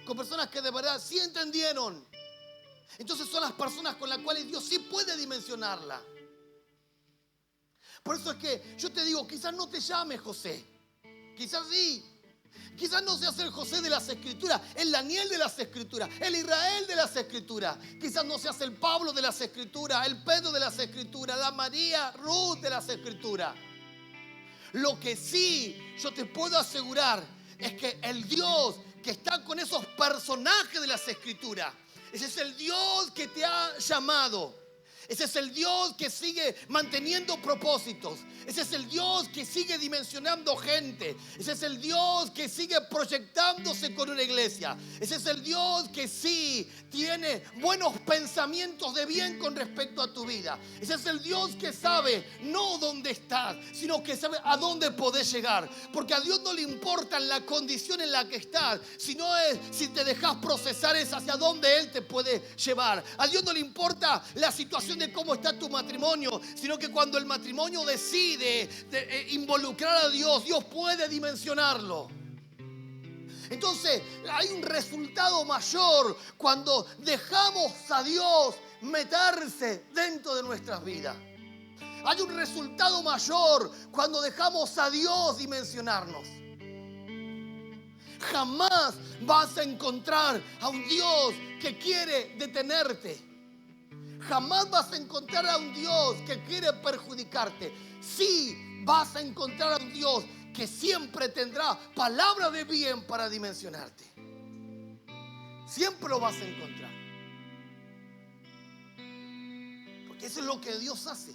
con personas que de verdad sí entendieron Entonces son las personas con las cuales Dios sí puede dimensionarla. Por eso es que yo te digo, quizás no te llames José. Quizás sí. Quizás no seas el José de las Escrituras, el Daniel de las Escrituras, el Israel de las Escrituras. Quizás no seas el Pablo de las Escrituras, el Pedro de las Escrituras, la María Ruth de las Escrituras. Lo que sí yo te puedo asegurar es que el Dios que está con esos personajes de las Escrituras, ese es el Dios que te ha llamado. Ese es el Dios que sigue manteniendo propósitos. Ese es el Dios que sigue dimensionando gente. Ese es el Dios que sigue proyectándose con una iglesia. Ese es el Dios que sí tiene buenos pensamientos de bien con respecto a tu vida. Ese es el Dios que sabe no dónde estás, sino que sabe a dónde podés llegar. Porque a Dios no le importa la condición en la que estás, sino es si te dejas procesar es hacia dónde Él te puede llevar. A Dios no le importa la situación de cómo está tu matrimonio, sino que cuando el matrimonio decide involucrar a Dios, Dios puede dimensionarlo. Entonces hay un resultado mayor cuando dejamos a Dios meterse dentro de nuestras vidas. Hay un resultado mayor cuando dejamos a Dios dimensionarnos. Jamás vas a encontrar a un Dios que quiere detenerte. Jamás vas a encontrar a un Dios que quiere perjudicarte. Sí vas a encontrar a un Dios que siempre tendrá palabra de bien para dimensionarte. Siempre lo vas a encontrar. Porque eso es lo que Dios hace.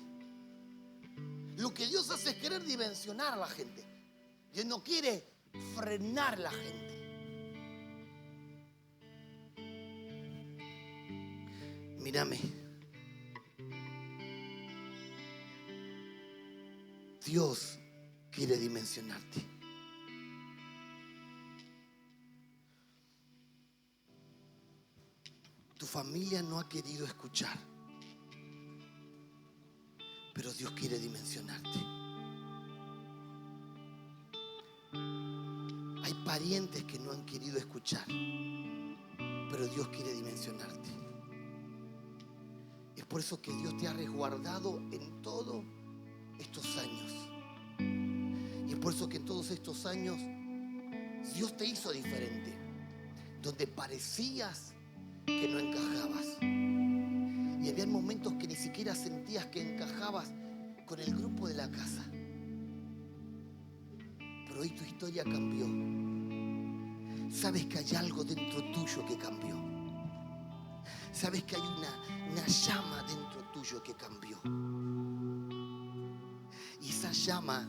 Lo que Dios hace es querer dimensionar a la gente. Dios no quiere frenar a la gente. Mírame. Dios quiere dimensionarte. Tu familia no ha querido escuchar, pero Dios quiere dimensionarte. Hay parientes que no han querido escuchar, pero Dios quiere dimensionarte. Es por eso que Dios te ha resguardado en todos estos años. Y es por eso que en todos estos años Dios te hizo diferente. Donde parecías que no encajabas. Y había momentos que ni siquiera sentías que encajabas con el grupo de la casa. Pero hoy tu historia cambió. Sabes que hay algo dentro tuyo que cambió. Sabes que hay una llama dentro tuyo que cambió. Y esa llama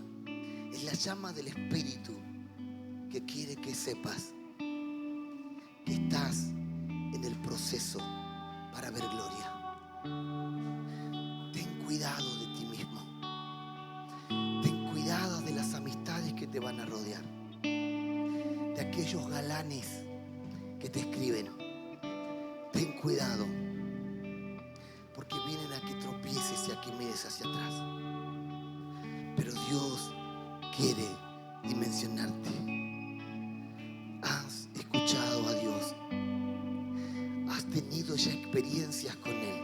es la llama del Espíritu que quiere que sepas que estás en el proceso para ver gloria. Ten cuidado de ti mismo. Ten cuidado de las amistades que te van a rodear. De aquellos galanes que te escriben. Ten cuidado. Porque vienen a que tropieces y a que mires hacia atrás. Pero Dios quiere dimensionarte. Has escuchado a Dios. Has tenido ya experiencias con Él.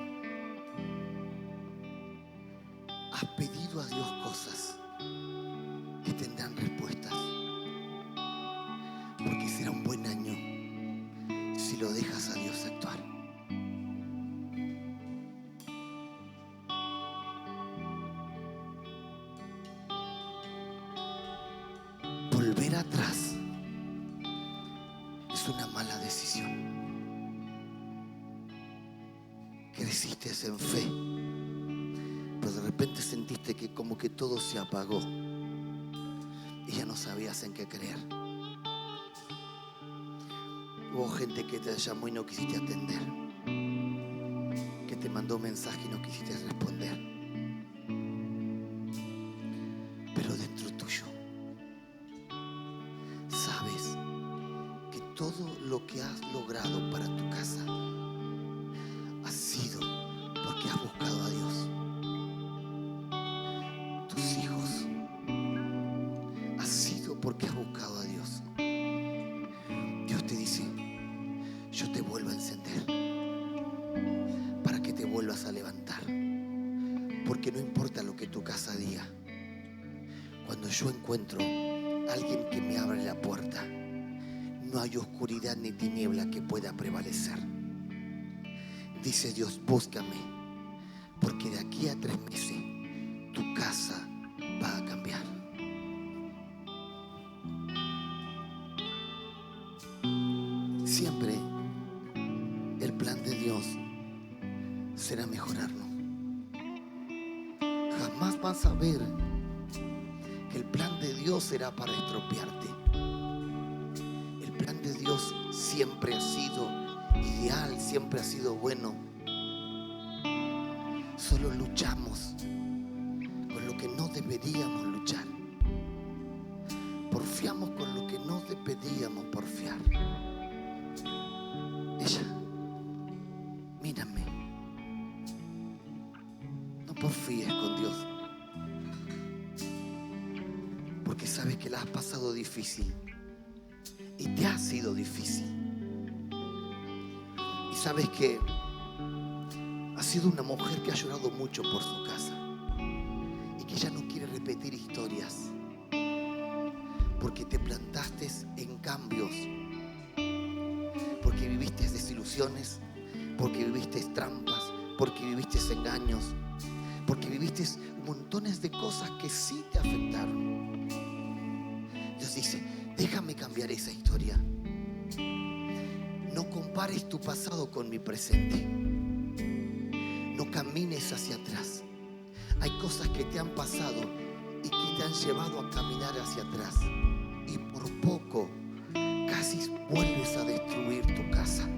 Has pedido a Dios cosas que tendrán respuestas. Porque será un buen año si lo dejas a Dios actuar. Volver atrás es una mala decisión. Creciste en fe, pero de repente sentiste que como que todo se apagó y ya no sabías en qué creer. Hubo gente que te llamó y no quisiste atender, que te mandó mensaje y no quisiste responder. Pero dentro tuyo sabes que todo lo que has logrado para tu casa ha sido porque has buscado a Dios. Tus hijos ha sido porque has buscado a Dios. Dios te dice: yo te vuelvo a encender. Porque no importa lo que tu casa diga, cuando yo encuentro a alguien que me abre la puerta, no hay oscuridad ni tiniebla que pueda prevalecer. Dice Dios, búscame, porque de aquí a 3 meses tu casa va a cambiar. Siempre el plan de Dios será mejorarnos. Jamás vas a ver que el plan de Dios será para estropearte. El plan de Dios siempre ha sido ideal, siempre ha sido bueno. Solo luchamos con lo que no deberíamos luchar. Porfiamos con lo que no deberíamos porfiar. Ella, mírame. No porfíes con Dios, porque sabes que la has pasado difícil y te ha sido difícil. Y sabes que ha sido una mujer que ha llorado mucho por su casa y que ya no quiere repetir historias, porque te plantaste en cambios, porque viviste desilusiones, porque viviste trampas, porque viviste engaños, porque viviste montones de cosas que sí te afectaron. Dios dice, déjame cambiar esa historia. No compares tu pasado con mi presente. No camines hacia atrás. Hay cosas que te han pasado y que te han llevado a caminar hacia atrás. Y por poco casi vuelves a destruir tu casa.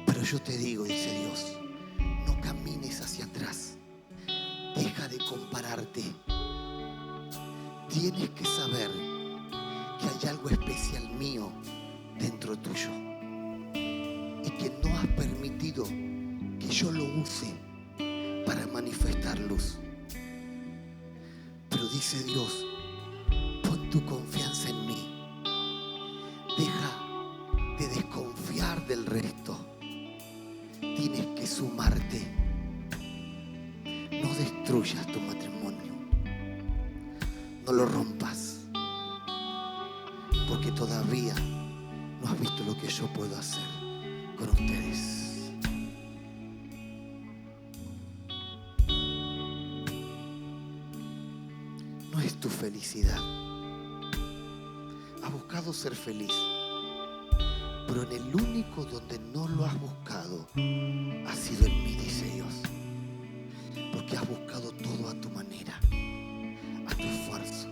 Pero yo te digo, dice Dios, no camines hacia atrás. Deja de compararte. Tienes que saber que hay algo especial mío dentro tuyo y que no has permitido que yo lo use para manifestar luz. Pero dice Dios, pon tu confianza en mí. Deja de desconfiar del resto. Tienes que sumarte. No destruyas tu matrimonio. No lo rompas. Porque todavía no has visto lo que yo puedo hacer con ustedes. No es tu felicidad. Has buscado ser feliz, pero en el único donde no lo has buscado ha sido en mí, dice Dios. Porque has buscado todo a tu manera, a tu esfuerzo,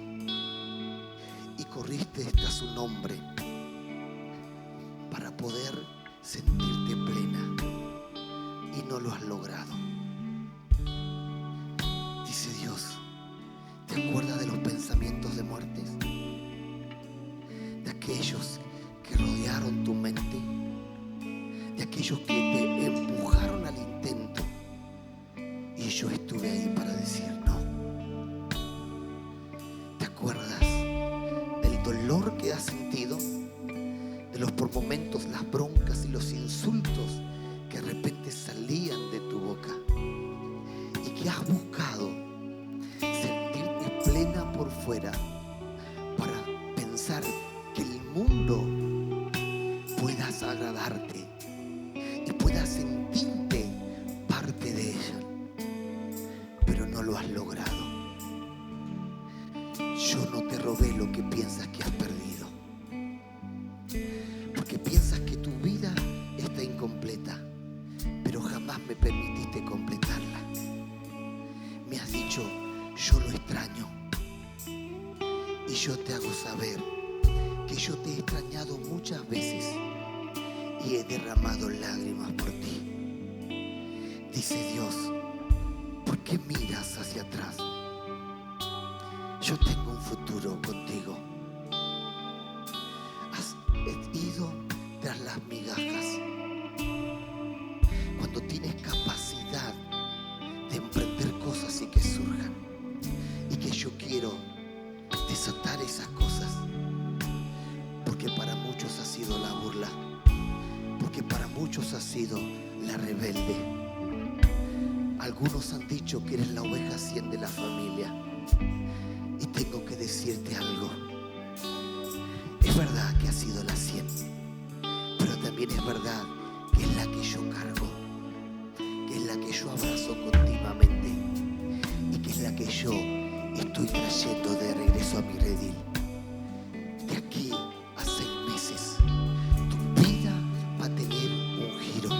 y corriste hasta su nombre para poder sentirte plena, y no lo has logrado. Dice Dios, ¿te acuerdas de los pensamientos de muerte? De aquellos que rodearon tu mente, de aquellos que te empujaron al intento, y yo estuve ahí para decir no. ¿Te acuerdas del dolor que has sentido? De los por momentos, las broncas y los insultos que de repente salían de tu boca, y que has buscado sentirte plena por fuera para pensar que el mundo puedas agradarte y puedas sentirte parte de ella, pero no lo has logrado. Yo no te robé lo que piensas que has perdido, porque piensas que tu vida está incompleta, pero jamás me permitiste completarla. Me has dicho, yo lo extraño, y yo te hago saber que yo te he extrañado muchas veces y he derramado lágrimas por ti. Dice Dios, ¿por qué miras hacia atrás? Yo tengo un futuro contigo. Has ido tras las migajas cuando tienes capacidad de emprender cosas y que surjan, y que yo quiero desatar esas cosas, porque para muchos ha sido la burla, porque para muchos ha sido la rebelde, Algunos han dicho que eres la oveja 100 de la familia. Y tengo que decirte algo. Es verdad que ha sido la 100, pero también es verdad que es la que yo cargo, que es la que yo abrazo continuamente y que es la que yo estoy trayendo de regreso a mi redil. De aquí a 6 meses, tu vida va a tener un giro.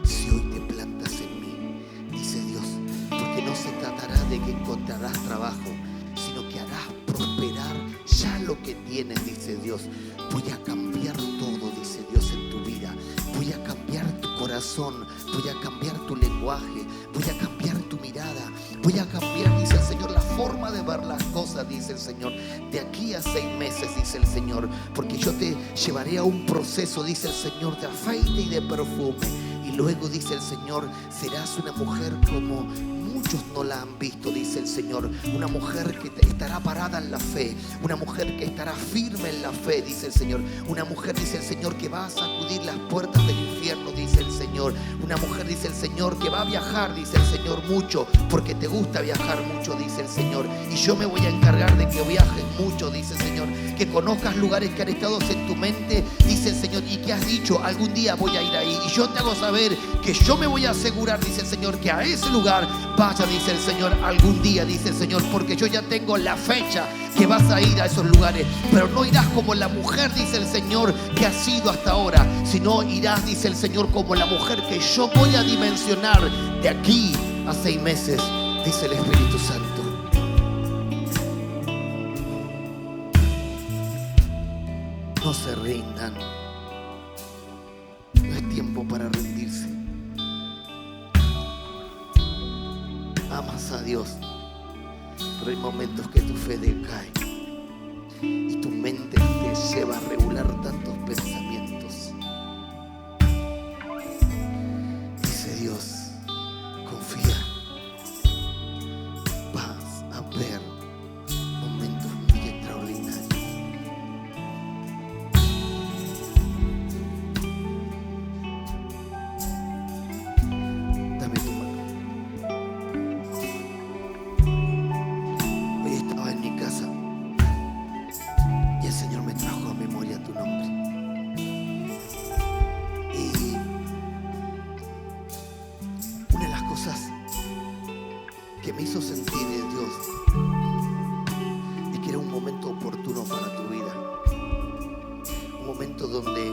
Si hoy te plantas en mí, dice Dios, porque no se tratará de que encontrarás trabajo, sino que harás prosperar ya lo que tienes, dice Dios. Voy a cambiar todo, dice Dios, en tu vida. Voy a cambiar tu corazón, voy a cambiar tu lenguaje, voy a cambiar tu mirada, voy a cambiar, dice el Señor, la forma de ver las cosas, dice el Señor. De aquí a 6 meses, dice el Señor, porque yo te llevaré a un proceso, dice el Señor, de afeite y de perfume. Y luego, dice el Señor, serás una mujer como muchos no la han visto, dice el Señor. Una mujer que estará parada en la fe, una mujer que estará firme en la fe, dice el Señor. Una mujer, dice el Señor, que va a sacudir las puertas del infierno, dice el Señor. Una mujer, dice el Señor, que va a viajar, dice el Señor, mucho, porque te gusta viajar mucho, dice el Señor. Y yo me voy a encargar de que viajes mucho, dice el Señor. Que conozcas lugares que han estado en tu mente, dice el Señor, y que has dicho, algún día voy a ir ahí. Y yo te hago saber que yo me voy a asegurar, dice el Señor, que a ese lugar vaya, dice el Señor, algún día, dice el Señor, porque yo ya tengo la fecha que vas a ir a esos lugares. Pero no irás como la mujer, dice el Señor, que has sido hasta ahora, sino irás, dice el Señor, como la mujer que yo voy a dimensionar de aquí a 6 meses, dice el Espíritu Santo. No se rindan. No es tiempo para rendirse. Amas a Dios, pero hay momentos que tu fe decae y tu mente te lleva a regular tantos pensamientos. Dice Dios, confía. Vas a ver momentos muy extraordinarios. Dame tu mano. Hoy estaba en mi casa y el Señor me trajo a memoria tu nombre. Y una de las cosas que me hizo sentir de Dios es que era un momento oportuno para tu vida. Un momento donde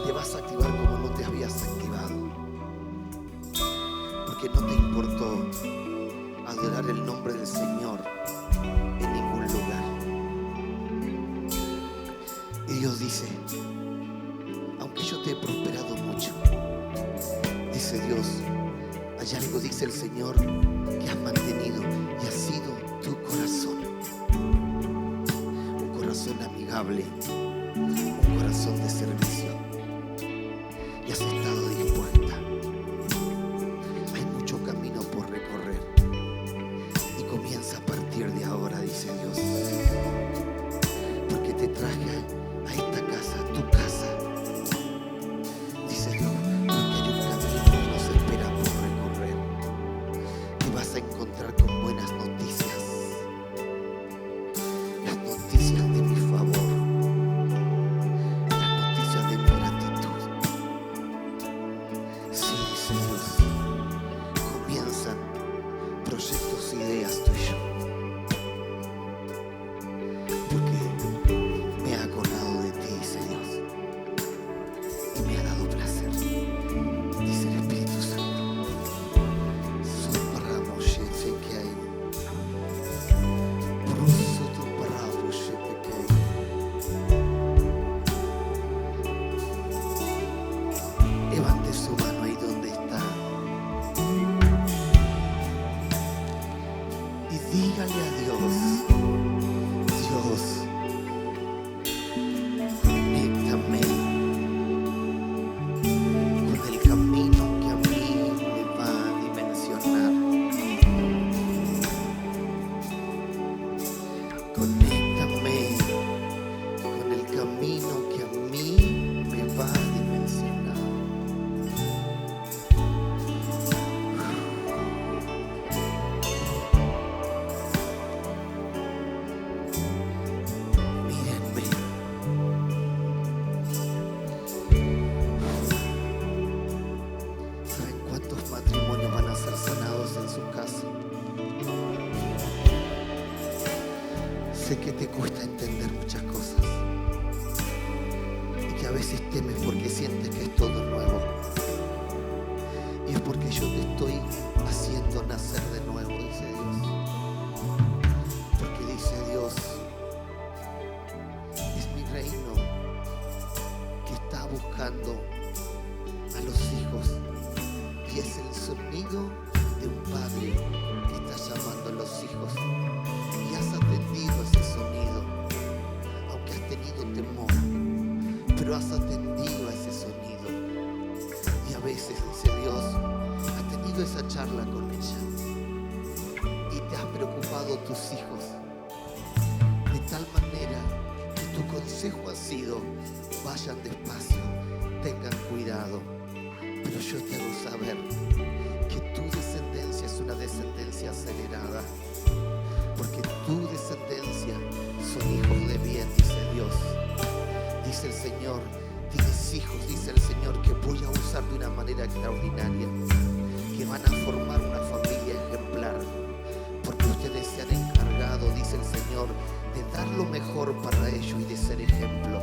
te vas a activar como no te habías activado. Porque no te importó adorar el nombre del Señor en ningún lugar. Y Dios dice, aunque yo te he prosperado mucho, dice Dios, hay algo, dice el Señor, que has mantenido y ha sido tu corazón. Un corazón amigable, un corazón de servicio. Y has estado dispuesta. Hay mucho camino por recorrer. Y comienza a partir de ahora, dice Dios. Porque te traje a esta casa, tu casa. Dice Dios, porque hay un camino que nos espera por recorrer. Y vas a encontrar con buenas noticias. Las noticias de mi favor. Las noticias de mi gratitud. Sí, dice Dios. Comienzan proyectos, ideas tuyos. Porque me ha acordado de ti, dice Dios. Y me ha dado placer, dice el Espíritu Santo. Sopramos shete que hay. Brusoto bravo shete que hay. Levante su mano ahí donde está. Y dígale a Dios, Dios, conéctame con el camino que a mí me va a dimensionar. Conéctame con el camino que a mí me va a dimensionar. Sé que te cuesta entender muchas cosas y que a veces temes porque sientes que es todo nuevo. Y es porque yo te estoy haciendo nacer de nuevo, dice Dios. Porque dice Dios, es mi reino que está buscando a los hijos. Y es el sonido de un padre que está llamando a los hijos. Y has atendido ese sonido, aunque has tenido temor, pero has atendido a ese sonido. Y a veces, dice Dios, has tenido esa charla con ella y te has preocupado tus hijos, de tal manera que tu consejo ha sido: vayan despacio, tengan cuidado. Pero yo te hago saber que tu descendencia es una descendencia acelerada, porque tu descendencia son hijos de bien, dice Dios. Dice el Señor, tienes hijos, dice el Señor, que voy a usar de una manera extraordinaria, que van a formar una familia ejemplar, porque ustedes se han encargado, dice el Señor, de dar lo mejor para ellos y de ser ejemplo.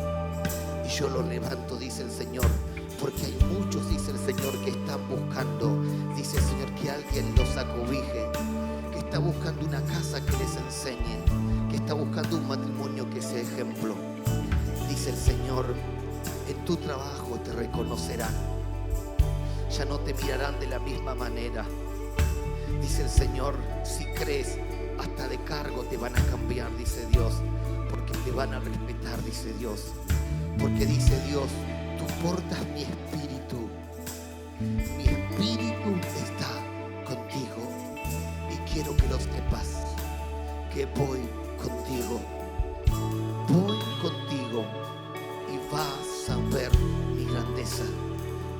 Y yo los levanto, dice el Señor, porque hay muchos, dice el Señor, que están buscando, dice el Señor, que alguien los acobije, que está buscando una casa que les enseñe, que está buscando un matrimonio que sea ejemplo. Dice el Señor, en tu trabajo te reconocerán, ya no te mirarán de la misma manera. Dice el Señor, si crees, hasta de cargo te van a cambiar, dice Dios, porque te van a respetar, dice Dios. Porque dice Dios, tú portas mi espíritu está contigo, y quiero que lo sepas, que voy contigo y vas a ver mi grandeza,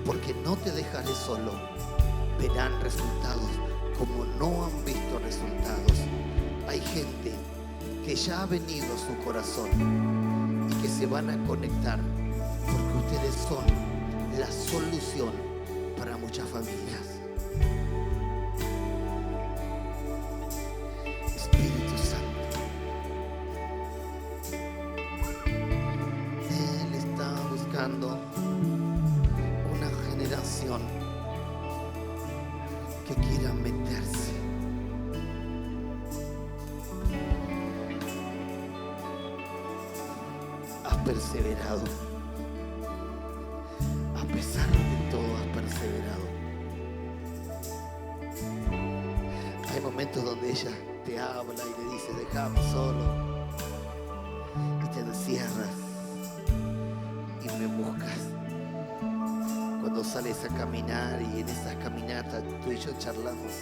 porque no te dejaré solo. Verán resultados como no han visto resultados. Hay gente que ya ha venido a su corazón y que se van a conectar, porque ustedes son la solución para muchas familias. Espíritu Santo, Él está buscando una generación que quiera meterse. Has perseverado. A pesar de todo, has perseverado. Hay momentos donde ella te habla y le dice, déjame solo, y te encierras y me buscas. Cuando sales a caminar y en esas caminatas tú y yo charlamos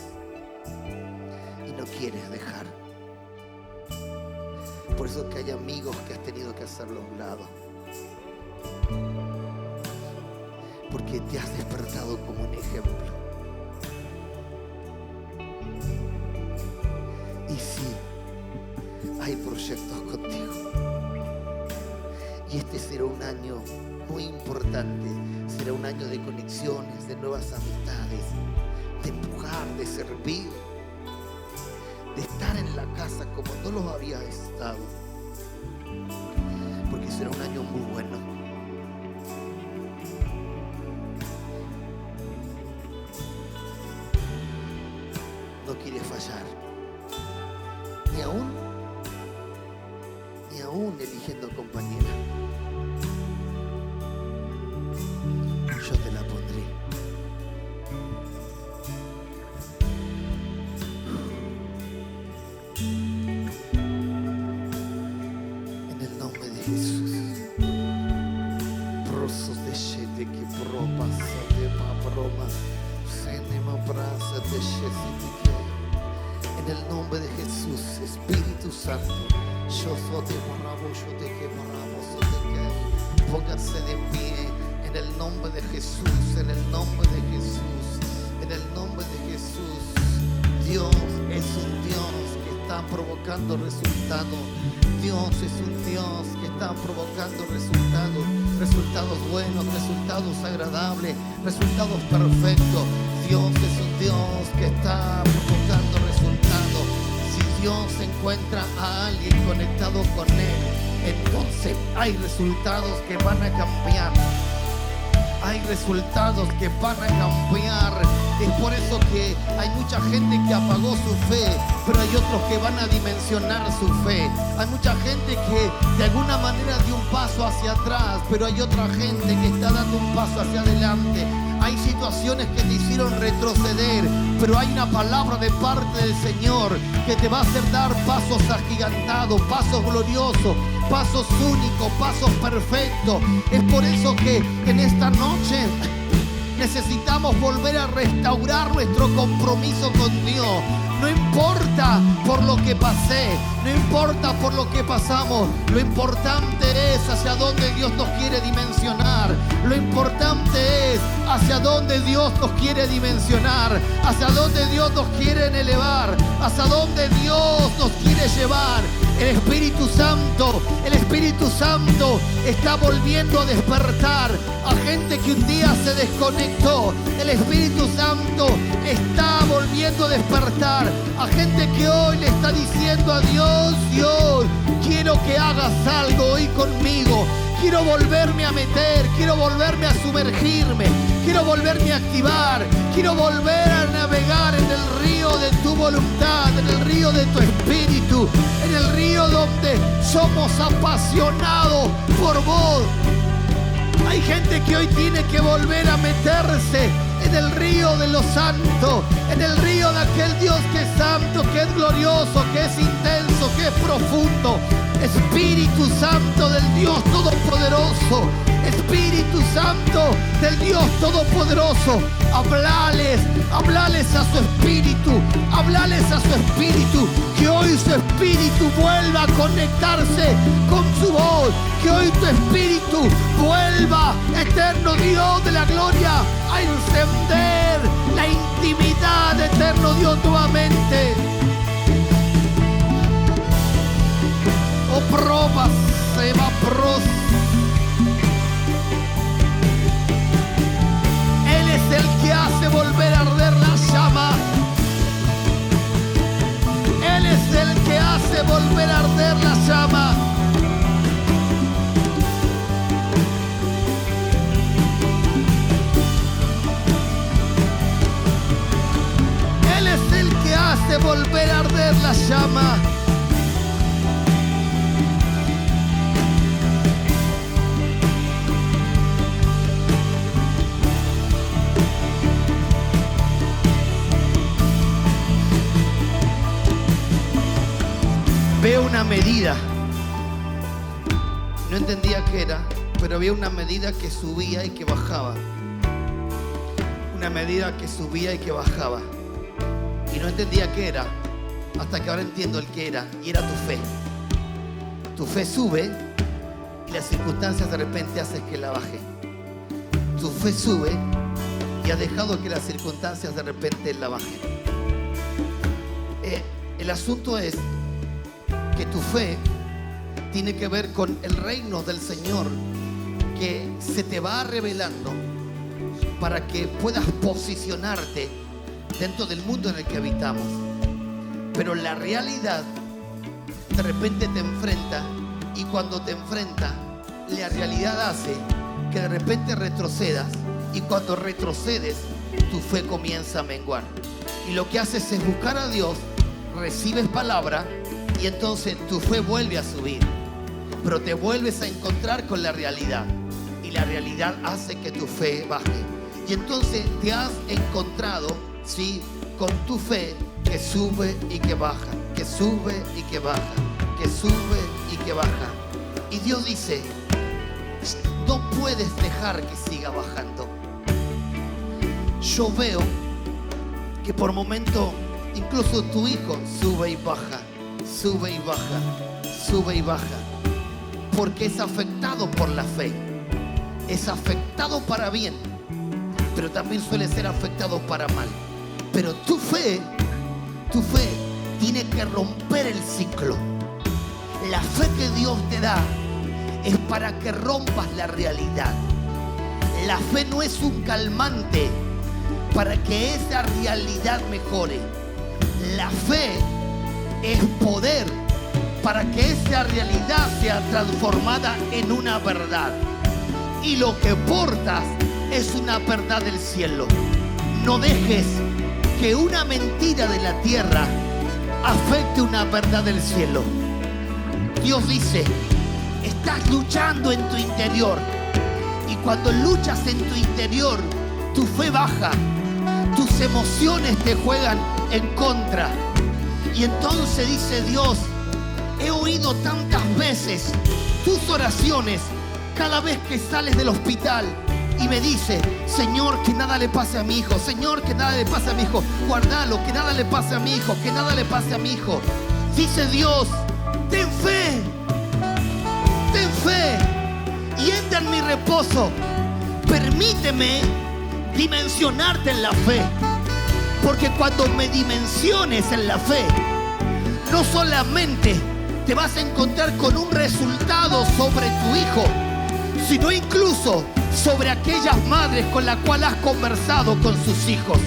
y no quieres dejar. Por eso que hay amigos que has tenido que hacerlo a un lado, porque te has despertado como un ejemplo. Y sí, hay proyectos contigo, y este será un año muy importante. Será un año de conexiones, de nuevas amistades, de empujar, de servir, de estar en la casa como no lo había estado, porque será un año muy bueno. No quieres fallar, ni aún eligiendo compañera. Yo te la pondré. En el nombre de Jesús. Prosos de shete que propas de paproma, senema brasa de shete. En el nombre de Jesús, Espíritu Santo, yo soy de morrabo, yo te que morrabo, soy de que. Pónganse de pie. En el nombre de Jesús, en el nombre de Jesús, en el nombre de Jesús. Dios es un Dios que está provocando resultados. Dios es un Dios que está provocando resultados buenos, resultados agradables, resultados perfectos. Dios es un Dios que está provocando resultados. Si Dios encuentra a alguien conectado con Él, entonces hay resultados que van a cambiar. Hay resultados que van a cambiar. Es por eso que hay mucha gente que apagó su fe, pero hay otros que van a dimensionar su fe. Hay mucha gente que de alguna manera dio un paso hacia atrás, pero hay otra gente que está dando un paso hacia adelante. Hay situaciones que te hicieron retroceder, pero hay una palabra de parte del Señor que te va a hacer dar pasos agigantados, pasos gloriosos, pasos únicos, pasos perfectos. Es por eso que en esta noche necesitamos volver a restaurar nuestro compromiso con Dios. No importa por lo que pasé, no importa por lo que pasamos, lo importante es hacia dónde Dios nos quiere dimensionar. Lo importante es hacia dónde Dios nos quiere dimensionar, hacia dónde Dios nos quiere elevar, hacia dónde Dios nos quiere llevar. El Espíritu Santo está volviendo a despertar a gente que un día se desconectó. El Espíritu Santo está volviendo a despertar a gente que hoy le está diciendo a Dios: Dios, quiero que hagas algo hoy conmigo. Quiero volverme a meter, quiero volverme a sumergirme, quiero volverme a activar, quiero volver a navegar en el río de tu voluntad, en el río de tu espíritu, en el río donde somos apasionados por vos. Hay gente que hoy tiene que volver a meterse en el río de los santos, en el río de aquel Dios que es santo, que es glorioso, que es intenso, que es profundo. Espíritu Santo del Dios Todopoderoso, Espíritu Santo del Dios Todopoderoso, hablales a su espíritu, que hoy su espíritu vuelva a conectarse con su voz, que hoy tu espíritu vuelva, eterno Dios de la gloria, a encender la intimidad de eterno Dios nuevamente. O probas se va pros. Él es el que hace volver a arder la llama. Él es el que hace volver a arder la llama. Él es el que hace volver a arder la llama. Veo una medida, no entendía qué era, pero había una medida que subía y que bajaba. Una medida que subía y que bajaba. Y no entendía qué era, hasta que ahora entiendo el qué era, y era tu fe. Tu fe sube y las circunstancias de repente hacen que la baje. Tu fe sube y ha dejado que las circunstancias de repente la bajen. El asunto es que tu fe tiene que ver con el reino del Señor que se te va revelando para que puedas posicionarte dentro del mundo en el que habitamos. Pero la realidad de repente te enfrenta, y cuando te enfrenta, la realidad hace que de repente retrocedas, y cuando retrocedes, tu fe comienza a menguar. Y lo que haces es buscar a Dios, recibes palabra, y entonces tu fe vuelve a subir, pero te vuelves a encontrar con la realidad, y la realidad hace que tu fe baje. Y entonces te has encontrado, ¿sí?, con tu fe que sube y que baja, que sube y que baja, que sube y que baja. Y Dios dice: no puedes dejar que siga bajando. Yo veo que por momento incluso tu hijo sube y baja, sube y baja, sube y baja, porque es afectado por la fe, es afectado para bien, pero también suele ser afectado para mal. Pero tu fe tiene que romper el ciclo. La fe que Dios te da es para que rompas la realidad. La fe no es un calmante para que esa realidad mejore. La fe es poder para que esa realidad sea transformada en una verdad. Y lo que portas es una verdad del cielo. No dejes que una mentira de la tierra afecte una verdad del cielo. Dios dice, estás luchando en tu interior. Y cuando luchas en tu interior, tu fe baja, tus emociones te juegan en contra. Y entonces dice Dios, he oído tantas veces tus oraciones cada vez que sales del hospital y me dice, Señor, que nada le pase a mi hijo, Señor, que nada le pase a mi hijo, guárdalo, que nada le pase a mi hijo, que nada le pase a mi hijo. Dice Dios, ten fe y entra en mi reposo. Permíteme dimensionarte en la fe, porque cuando me dimensiones en la fe, no solamente te vas a encontrar con un resultado sobre tu hijo, sino incluso sobre aquellas madres con las cuales has conversado con sus hijos.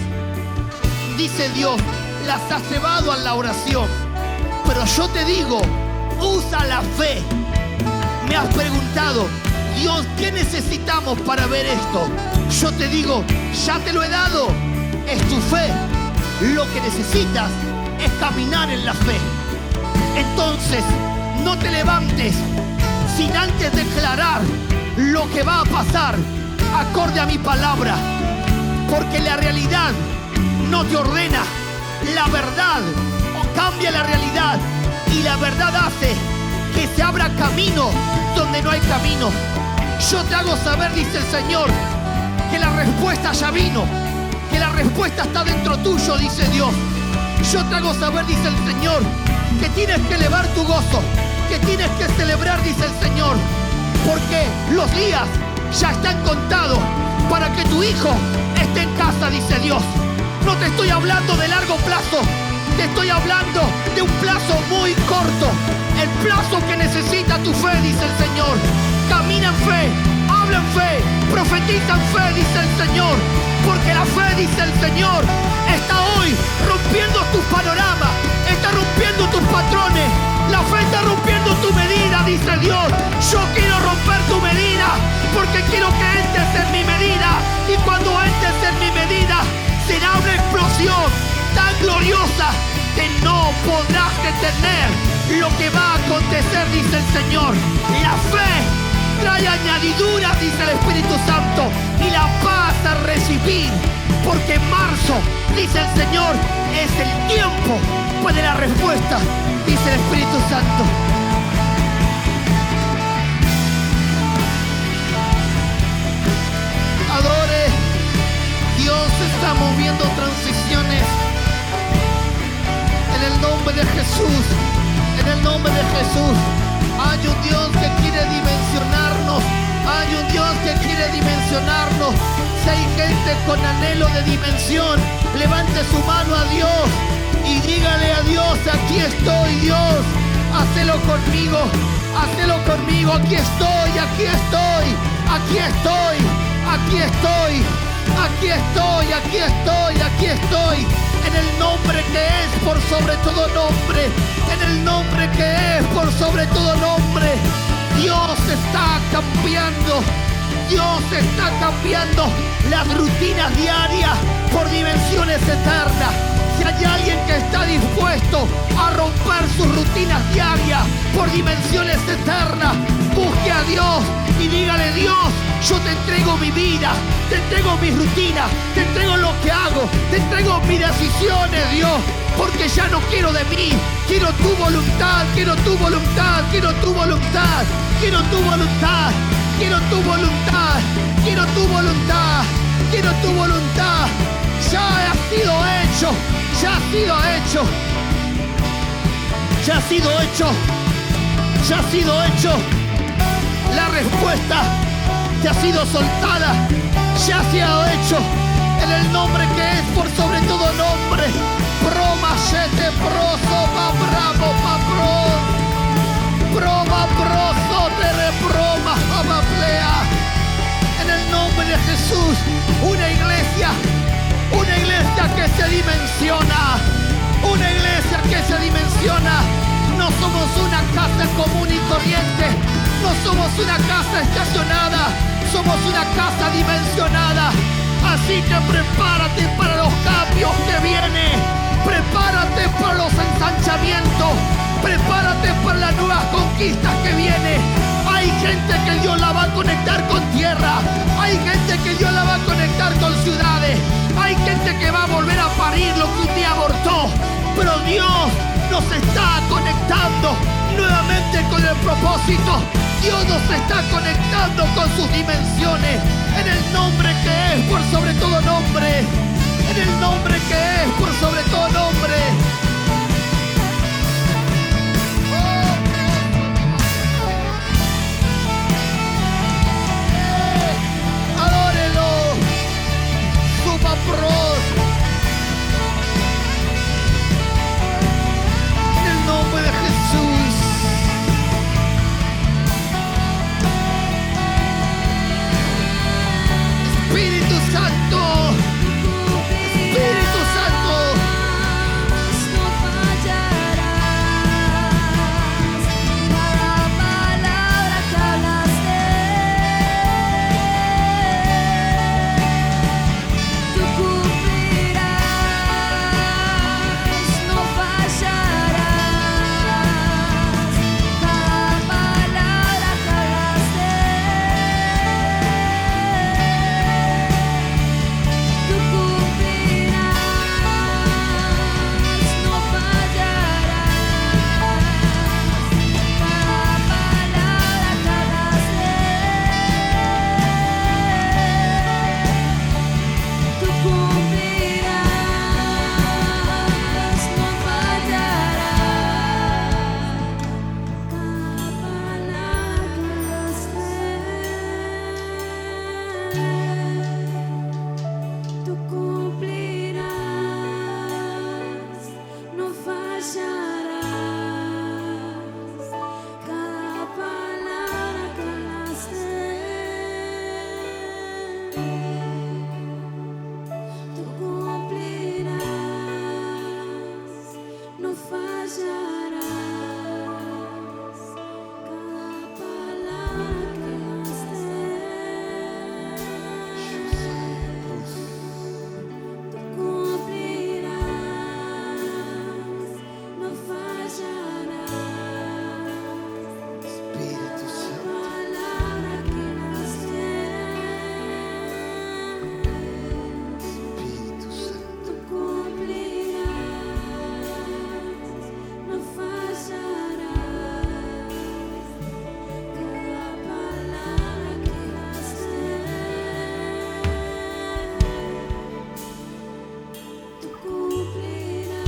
Dice Dios, las has llevado a la oración, pero yo te digo, usa la fe. Me has preguntado, Dios, ¿qué necesitamos para ver esto? Yo te digo, ya te lo he dado, es tu fe. Lo que necesitas es caminar en la fe. Entonces, no te levantes sin antes declarar lo que va a pasar acorde a mi palabra, porque la realidad no te ordena, la verdad cambia la realidad, y la verdad hace que se abra camino donde no hay camino. Yo te hago saber, dice el Señor, que la respuesta ya vino, que la respuesta está dentro tuyo, dice Dios. Yo te hago saber, dice el Señor, que tienes que elevar tu gozo, que tienes que celebrar, dice el Señor, porque los días ya están contados para que tu hijo esté en casa, dice Dios. No te estoy hablando de largo plazo, te estoy hablando de un plazo muy corto, el plazo que necesita tu fe, dice el Señor. Camina en fe, habla en fe, profetiza en fe, dice el Señor, porque la fe, dice el Señor, está hoy rompiendo tus panoramas, está rompiendo tus patrones. La fe está rompiendo tu medida, dice Dios. Yo quiero romper tu medida, porque quiero que entres en mi medida. Y cuando entres en mi medida, será una explosión tan gloriosa que no podrás detener lo que va a acontecer, dice el Señor. La fe trae añadiduras, dice el Espíritu Santo, y la vas a recibir, porque en marzo, dice el Señor, es el tiempo pues de la respuesta, dice el Espíritu Santo. Adore, Dios está moviendo transiciones en el nombre de Jesús, en el nombre de Jesús. Hay un Dios que quiere dimensionarnos, hay un Dios que quiere dimensionarnos. Si hay gente con anhelo de dimensión, levante su mano a Dios y dígale a Dios, aquí estoy, Dios, hácelo conmigo, aquí estoy, aquí estoy, aquí estoy, aquí estoy, aquí estoy, aquí estoy, aquí estoy, en el nombre que es por sobre todo nombre, en el nombre que es por sobre todo nombre. Dios está cambiando, Dios está cambiando las rutinas diarias por dimensiones eternas. Si hay alguien que está dispuesto a romper sus rutinas diarias por dimensiones eternas, busque a Dios y dígale, Dios, yo te entrego mi vida, te entrego mis rutinas, te entrego lo que hago, te entrego mis decisiones, Dios, porque ya no quiero de mí, quiero tu voluntad, quiero tu voluntad, quiero tu voluntad, quiero tu voluntad, quiero tu voluntad, quiero tu voluntad, quiero tu voluntad. Ya ha sido hecho, ya ha sido hecho, ya ha sido hecho, ya ha sido hecho. La respuesta ya ha sido soltada, ya ha sido hecho, en el nombre que es por sobre todo nombre. Promachete, proso, ma bravo, ma pro, proma, proso, te reproma, amaplea. En el nombre de Jesús, una iglesia que se dimensiona, una iglesia que se dimensiona. dimensiona. No somos una casa común y corriente. No somos una casa estacionada. Somos una casa dimensionada. Así que prepárate para los cambios que vienen. Prepárate para los ensanchamientos. Prepárate para las nuevas conquistas que vienen. Hay gente que Dios la va a conectar con tierra. Hay gente que Dios la va a conectar con ciudades. Hay gente que va a volver a parir lo que un día abortó. Pero Dios nos está conectando nuevamente con el propósito. Dios nos está conectando con sus dimensiones. En el nombre que es por sobre todo nombre. En el nombre que es por sobre todo nombre. Adórelo. Suba pros. En el nombre de Jesús. Espíritu Santo. Espíritu Santo. No fallarás. Cada palabra que hablaste, tú cumplirás. No fallarás. Cada palabra que hablaste, tú cumplirás. No fallarás. Cada palabra que hablaste, tú cumplirás. No fallarás. Cada palabra que hablaste, tú cumplirás. No fallarás. Espíritu Santo. Palabra que hablaste, Espíritu Santo. tú cumplirás. No fallarás. Cada palabra que hablaste, tú cumplirás.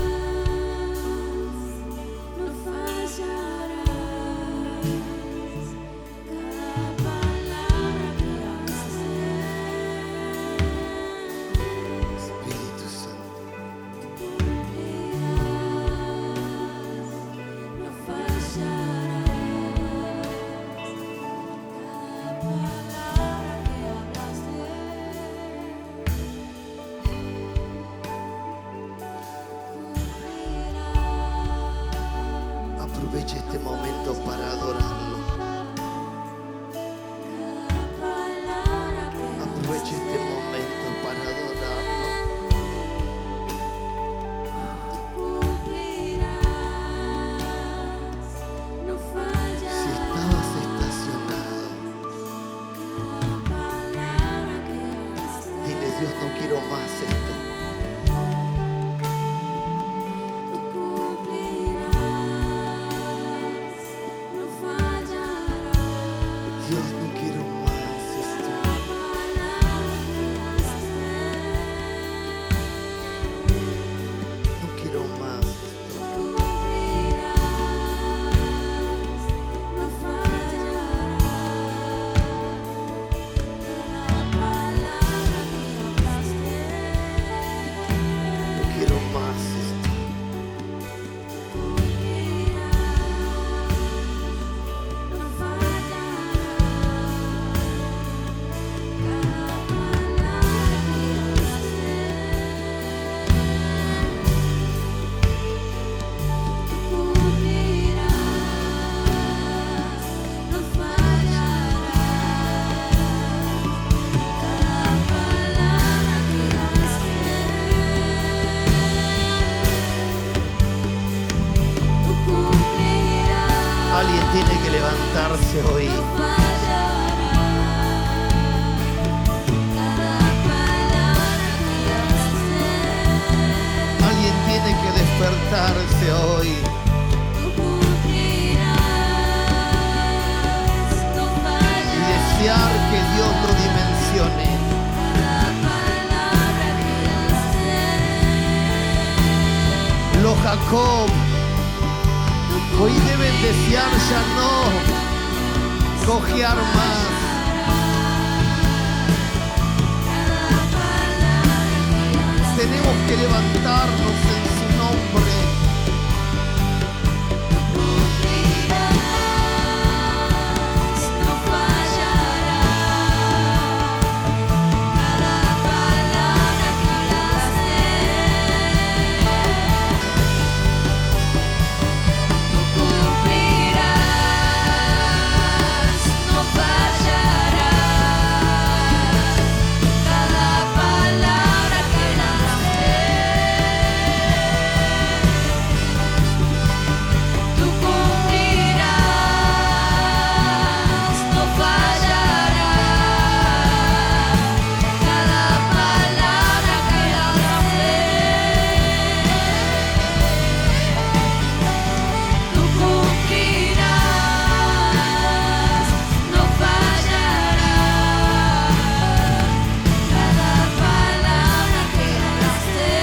No fallarás. Cada palabra que hablaste, Espíritu Santo. cumplirás. No fallarás. Cada palabra que hablaste, cumplirás. Aproveche este momento para adorarlo. Cada palabra que Aproveche este momento para adorarlo. cumplirás. No Si fallarás. estabas estacionado, Cada palabra que hablaste, dile: Dios, no quiero más esto. tú cumplirás. tiene que levantarse hoy. no fallará. Cada palabra que hablaste, Alguien tiene que despertarse hoy. tú cumplirás, no Y fallará. desear que Dios lo dimensione. Cada palabra que hablaste, Los Jacob hoy deben desear ya no cojear más. Tenemos que levantarnos en su nombre. no fallará. Cada palabra que hablaste, tú cumplirás, no fallará. Cada palabra que hablaste, tú cumplirás, no fallará. Cada palabra que hablaste, tú cumplirás, no fallará. Cada palabra que hablaste,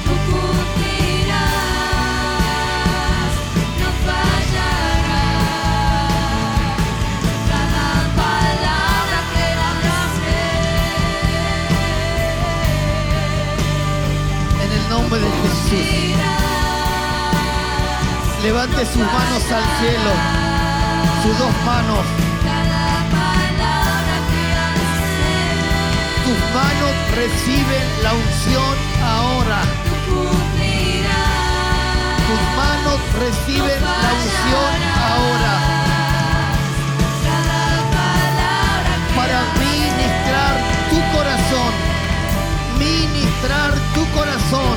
tú cumplirás, no fallará. Cada palabra que hablaste, En el nombre de Jesús, levante sus manos al cielo, sus dos manos. cada palabra que hablaste, Tus manos reciben la unción ahora. tú cumplirás. Tus manos reciben la unción ahora Cada palabra que para ministrar tu corazón, ministrar tu corazón,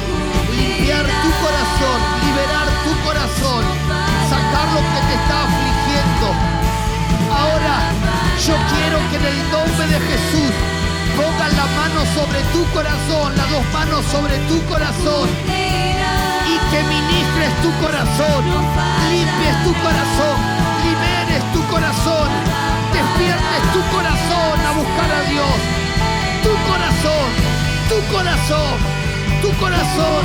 limpiar tu corazón, liberar tu corazón, sacar lo que te está afligiendo. Ahora yo quiero que en el nombre de Jesús pongan la mano sobre tu corazón, las dos manos sobre tu corazón, y que ministres tu corazón, limpies tu corazón, liberes tu corazón, despiertes tu corazón a buscar a Dios. Tu corazón, tu corazón, tu corazón.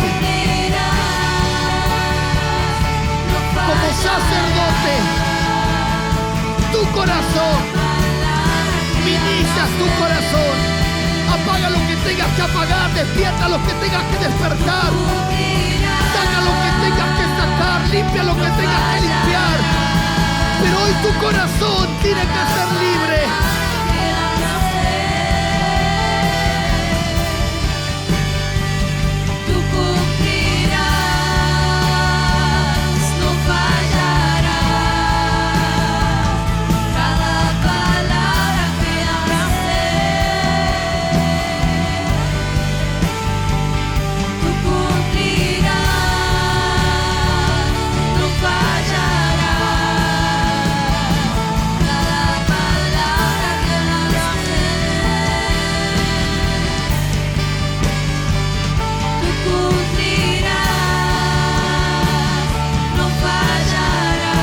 Como sacerdote, tu corazón, ministras tu corazón. Apaga lo que tengas que apagar, despierta lo que tengas que despertar, saca lo que tengas que sacar, limpia lo que tengas que limpiar. Pero hoy tu corazón tiene que ser libre. Tú cumplirás, no fallará. Cada palabra que hablaste, tú cumplirás, no fallará. Cada palabra que hablaste, tú cumplirás, no fallará.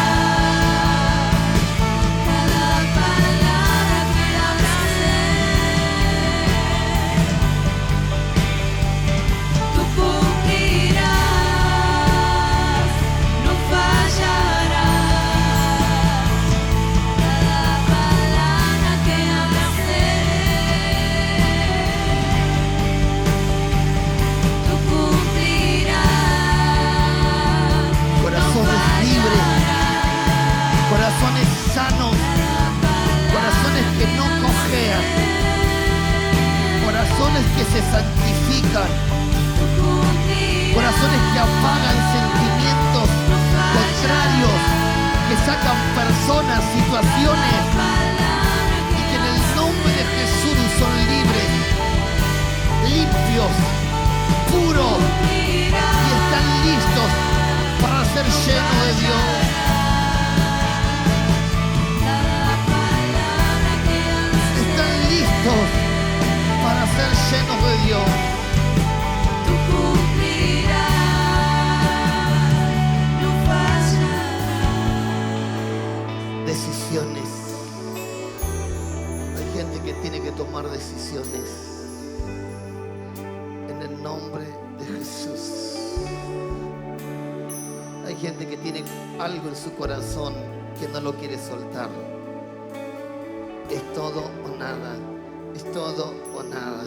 Cada palabra que hablaste, tú cumplirás, no fallará. Cada palabra que hablaste, tú cumplirás. Corazones libres, corazones sanos, corazones que no cojean, corazones que se santifican, corazones que apagan sentimientos contrarios, que sacan personas, situaciones, y que en el nombre de Jesús son libres, limpios, puros, y están listos nombre de Jesús. Hay gente que tiene algo en su corazón que no lo quiere soltar. Es todo o nada. Es todo o nada.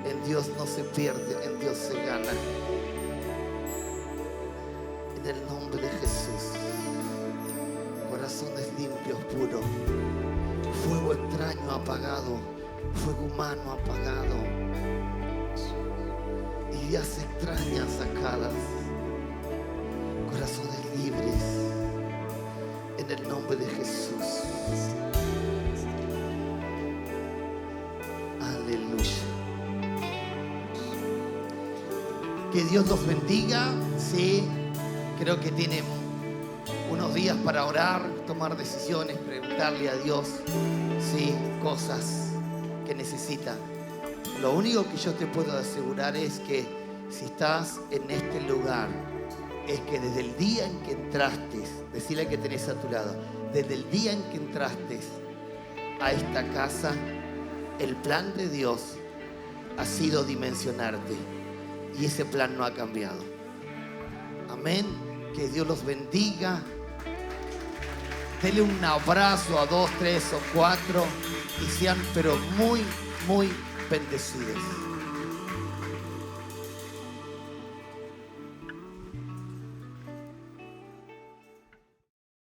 En Dios no se pierde, en Dios se gana. En el nombre de Jesús. Corazones limpios, puros. Fuego extraño apagado. Fuego humano apagado. Ideas extrañas sacadas. Corazones libres. En el nombre de Jesús. Aleluya. Que Dios los bendiga. Sí, creo que tienen unos días para orar, tomar decisiones, preguntarle a Dios, sí, cosas que necesita. Lo único que yo te puedo asegurar es que si estás en este lugar, es que desde el día en que entraste, decirle que tenés a tu lado, desde el día en que entraste a esta casa, el plan de Dios ha sido dimensionarte y ese plan no ha cambiado. Amén. Que Dios los bendiga. Dele un abrazo a 2, 3 o 4 y sean pero muy, muy bendecidos.